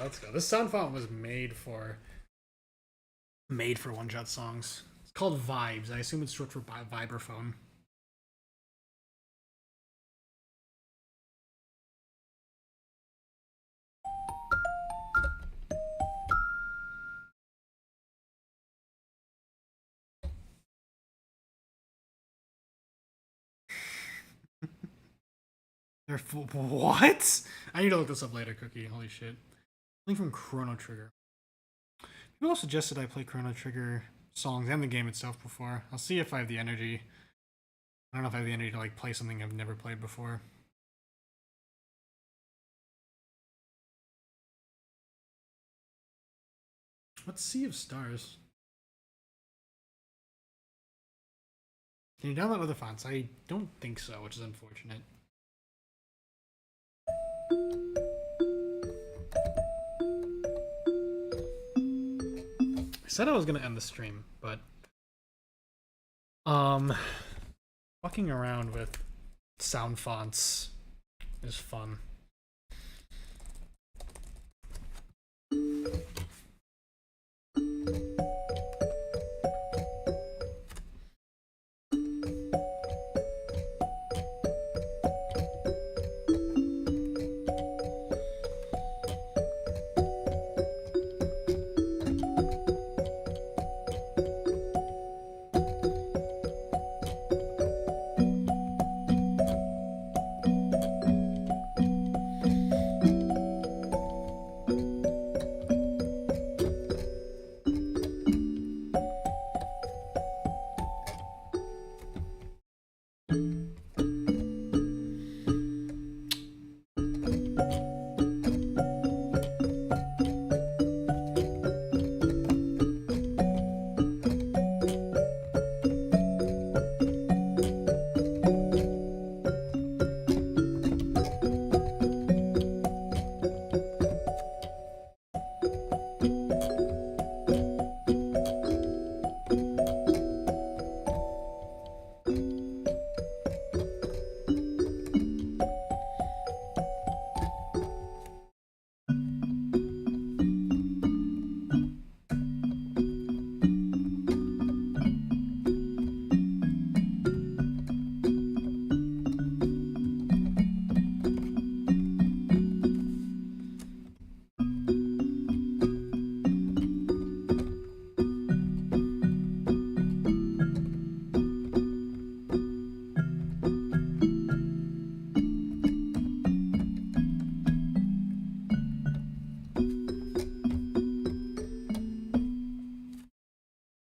Let's go. This sound font was made for one-shot songs. It's called Vibes. I assume it's short for vibraphone. What? I need to look this up later, Cookie. Holy shit. Link from Chrono Trigger. People have suggested I play Chrono Trigger songs and the game itself before. I'll see if I have the energy. I don't know if I have the energy to like play something I've never played before. What's Sea of Stars? Can you download other fonts? I don't think so, which is unfortunate. I said I was gonna end the stream, but fucking around with sound fonts is fun.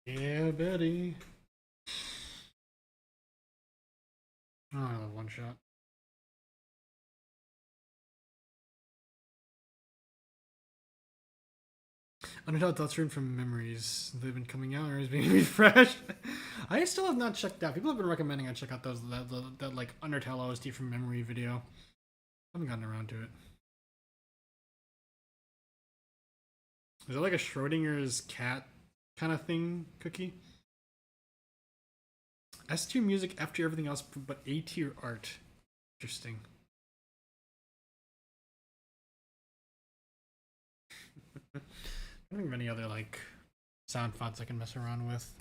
Yeah, Betty. Oh, I love one shot. Undertale Touchscreen from Memories. They've been coming out or is being refreshed. I still have not checked out. People have been recommending I check out that like Undertale OST from Memory video. I haven't gotten around to it. Is it like a Schrodinger's cat kind of thing, Cookie? S tier music after everything else, but A tier art. Interesting. I don't think of any other like sound fonts I can mess around with.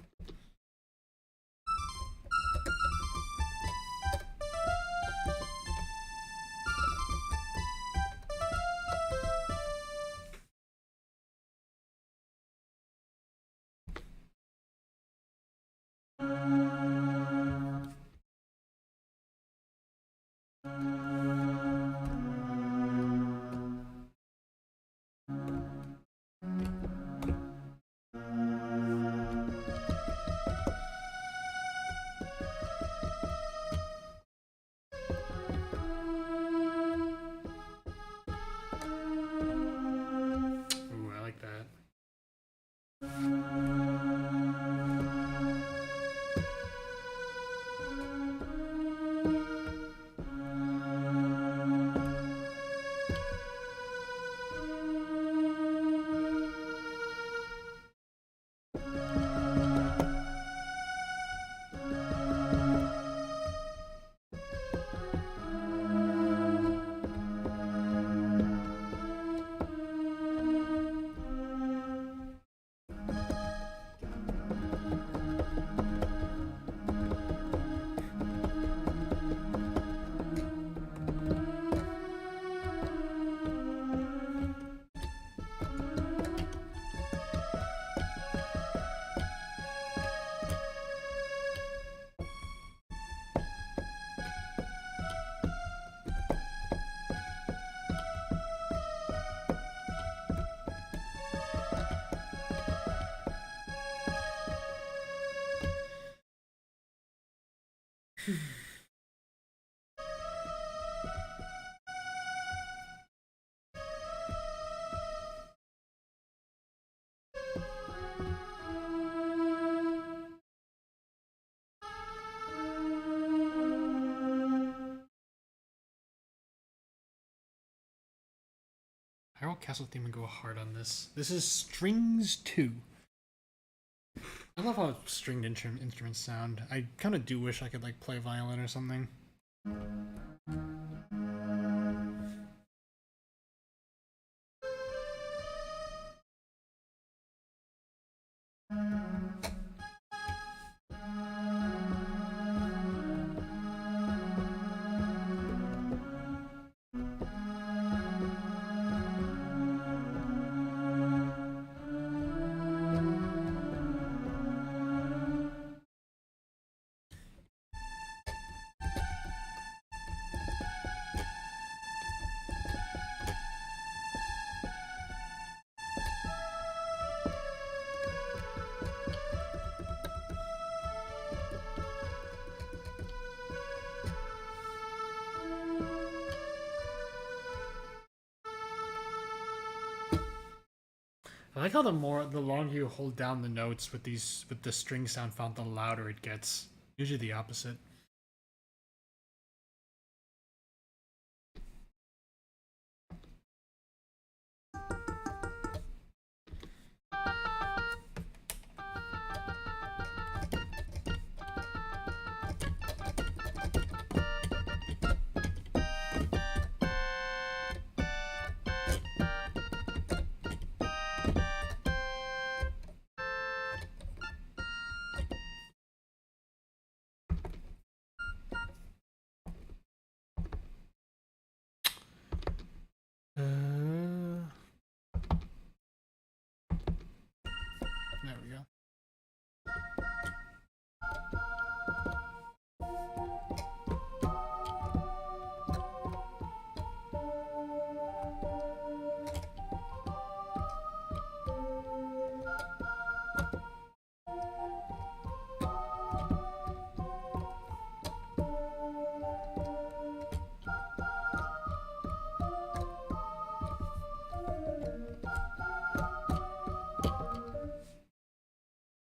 Hyrule Castle theme would go hard on this. This is Strings 2. I love how stringed instruments sound. I kind of do wish I could like play violin or something. I like how the longer you hold down the notes with the string sound font, the louder it gets. Usually the opposite. There we go.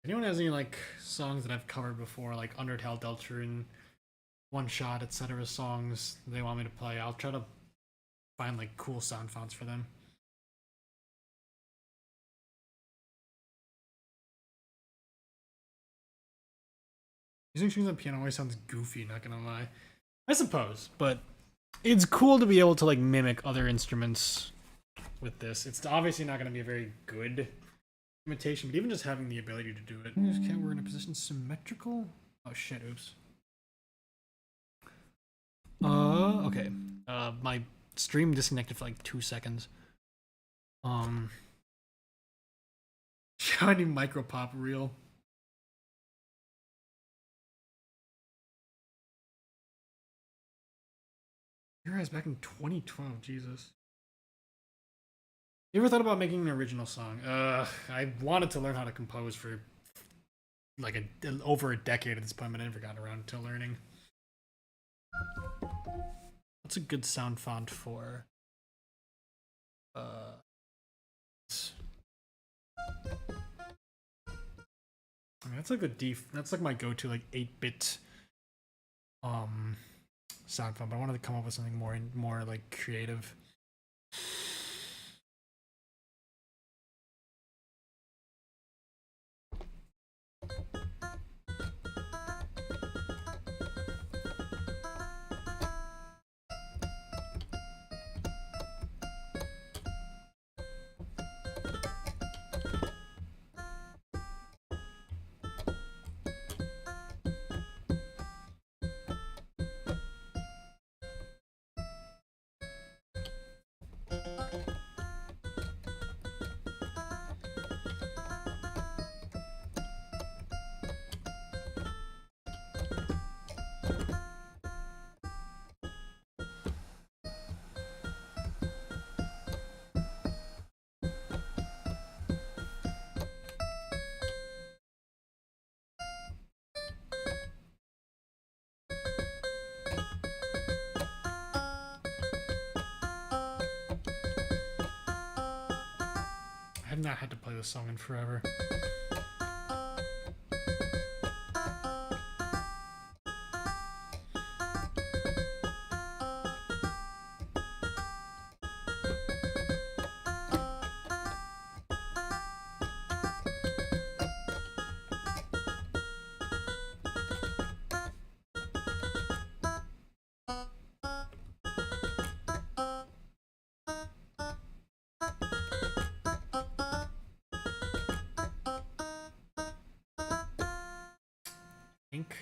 Anyone has any like songs that I've covered before, like Undertale, Deltarune, One Shot, etc. songs they want me to play? I'll try to find like cool sound fonts for them. Using strings on piano always sounds goofy, not gonna lie. I suppose, but it's cool to be able to like mimic other instruments with this. It's obviously not gonna be a very good imitation, but even just having the ability to do it. Can't we're in a position symmetrical? Oh shit, oops. Okay. My stream disconnected for like 2 seconds. Shiny micropop reel. Your eyes back in 2012, Jesus. You ever thought about making an original song? I wanted to learn how to compose for like over a decade at this point, but I never got around to learning. What's a good sound font for? I mean, that's like that's like my go-to like 8-bit sound font, but I wanted to come up with something more like creative. I've not had to play this song in forever. Ink.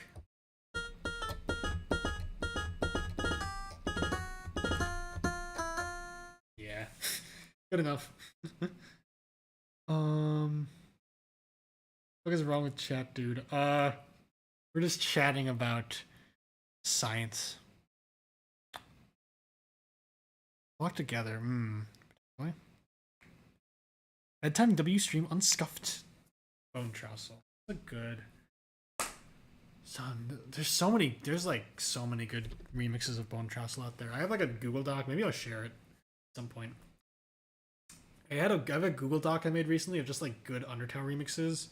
Yeah, good enough. What is wrong with chat, dude? We're just chatting about science. Walk together. What? Bedtime W stream unscuffed bone trousel. That's a good. Son, there's like so many good remixes of Bone Trousel out there. I have like a Google Doc, maybe I'll share it at some point. I have a Google Doc I made recently of just like good Undertale remixes.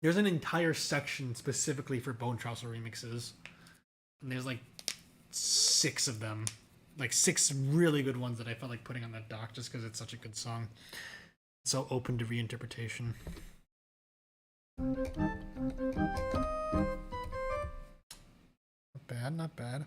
There's an entire section specifically for Bone Trousel remixes. And there's like 6 of them. Like 6 really good ones that I felt like putting on that doc just because it's such a good song. It's so open to reinterpretation. Not bad, not bad.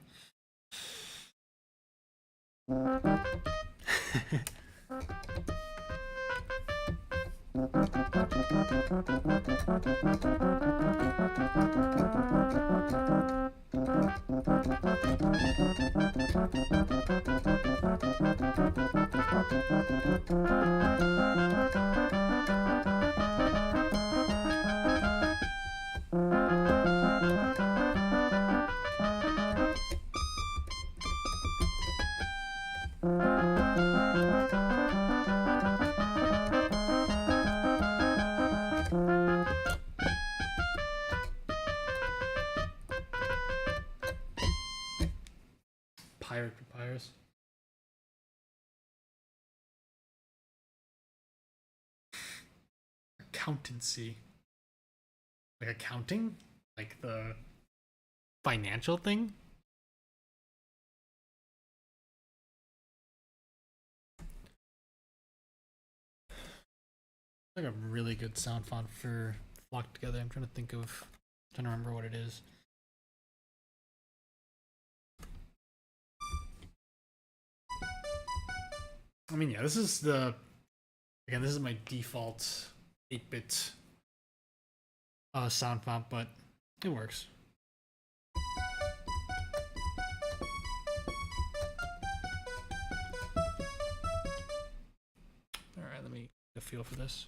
Pirate Papyrus. Accountancy. Like accounting? Like the financial thing? Like a really good sound font for Flock Together. I'm trying to remember what it is. I mean, yeah, this is my default 8-bit sound font, but it works. All right, let me get a feel for this.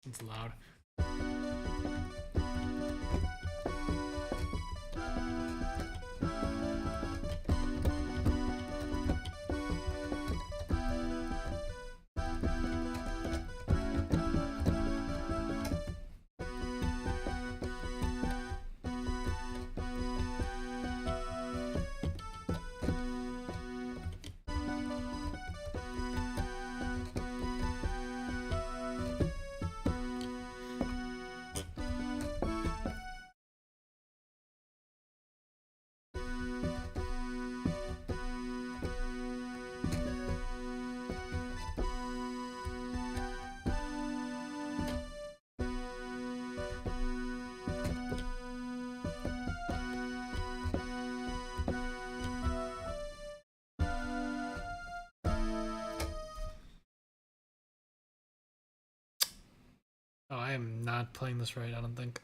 It's loud. Oh, I am not playing this right, I don't think.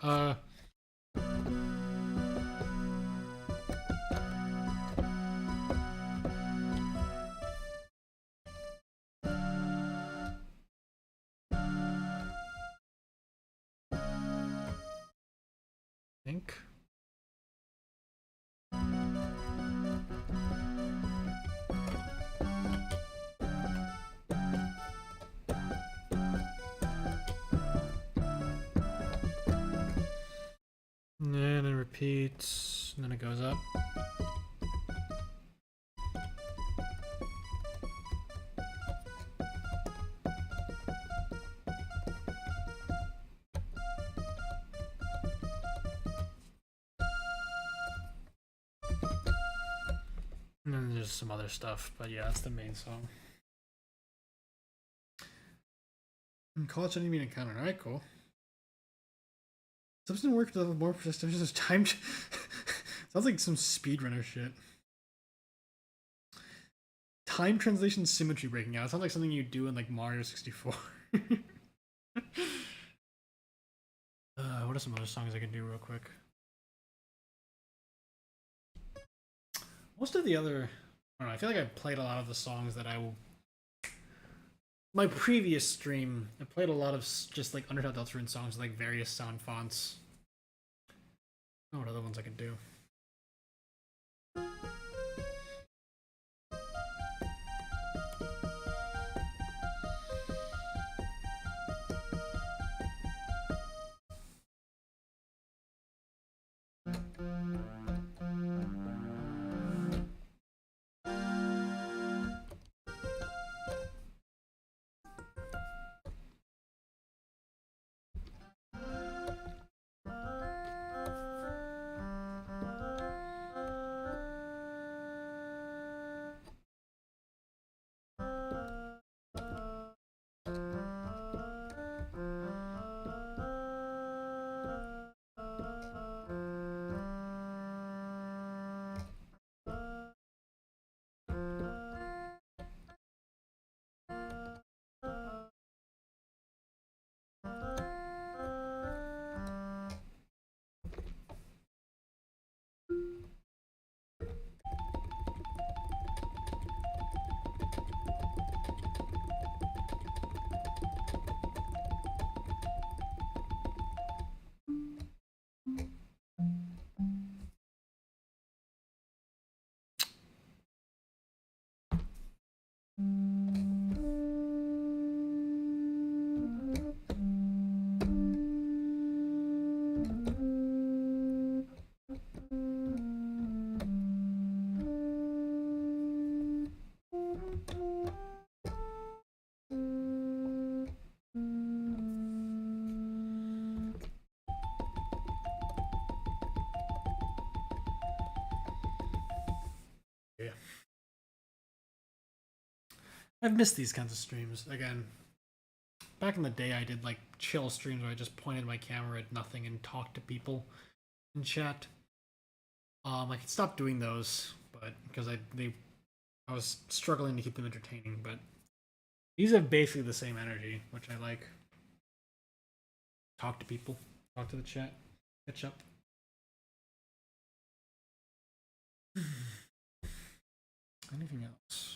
think. And then it repeats, and then it goes up. And then there's some other stuff, but yeah, that's the main song. And college enemy encounter. Alright, cool. Substance work to more persistence. Time. Sounds like some speedrunner shit. Time translation symmetry breaking out. It sounds like something you do in like Mario 64. What are some other songs I can do real quick? Most of the other, I don't know, I feel like I played a lot of the songs that I will. My previous stream, I played a lot of just like Undertale Deltarune songs with like various sound fonts. Oh, what other ones I can do? Yeah. I've missed these kinds of streams. Again, back in the day, I did like chill streams where I just pointed my camera at nothing and talked to people in chat. I could stop doing those, but because I was struggling to keep them entertaining. But these have basically the same energy, which I like. Talk to people, talk to the chat, catch up. Anything else?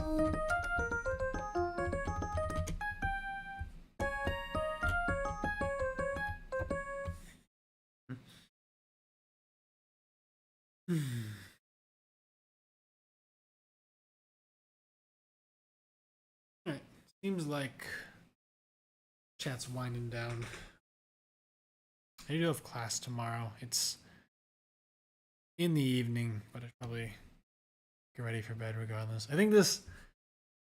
Alright, seems like chat's winding down. I do have class tomorrow. It's in the evening, but I'd probably get ready for bed regardless. I think this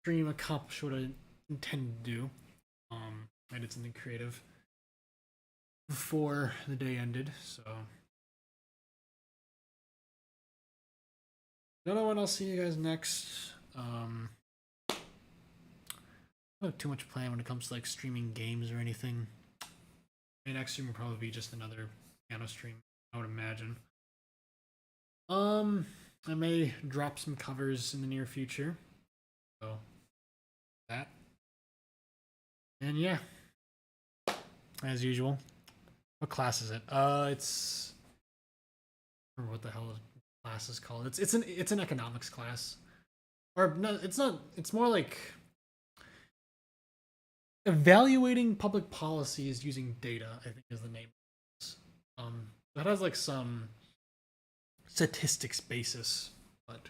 stream accomplished what I intended to do. I did something creative before the day ended, so don't know when I'll see you guys next. I don't have too much plan when it comes to like streaming games or anything. My next stream will probably be just another piano stream, I would imagine. I may drop some covers in the near future. So that. And yeah. As usual. What class is it? It's I don't remember what the hell the class is called. It's an economics class. Or no, it's not. It's more like evaluating public policies using data, I think is the name. That has like some statistics basis, but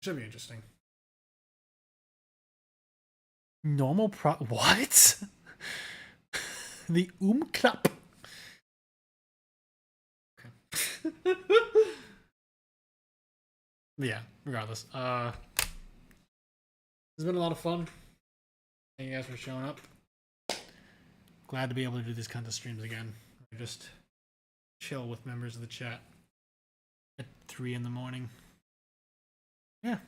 should be interesting. Normal what? The Umklapp. Okay. Yeah, regardless. It's been a lot of fun. Thank you guys for showing up. Glad to be able to do these kinds of streams again. Just chill with members of the chat at 3 in the morning. Yeah.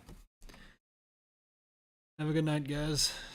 Have a good night, guys.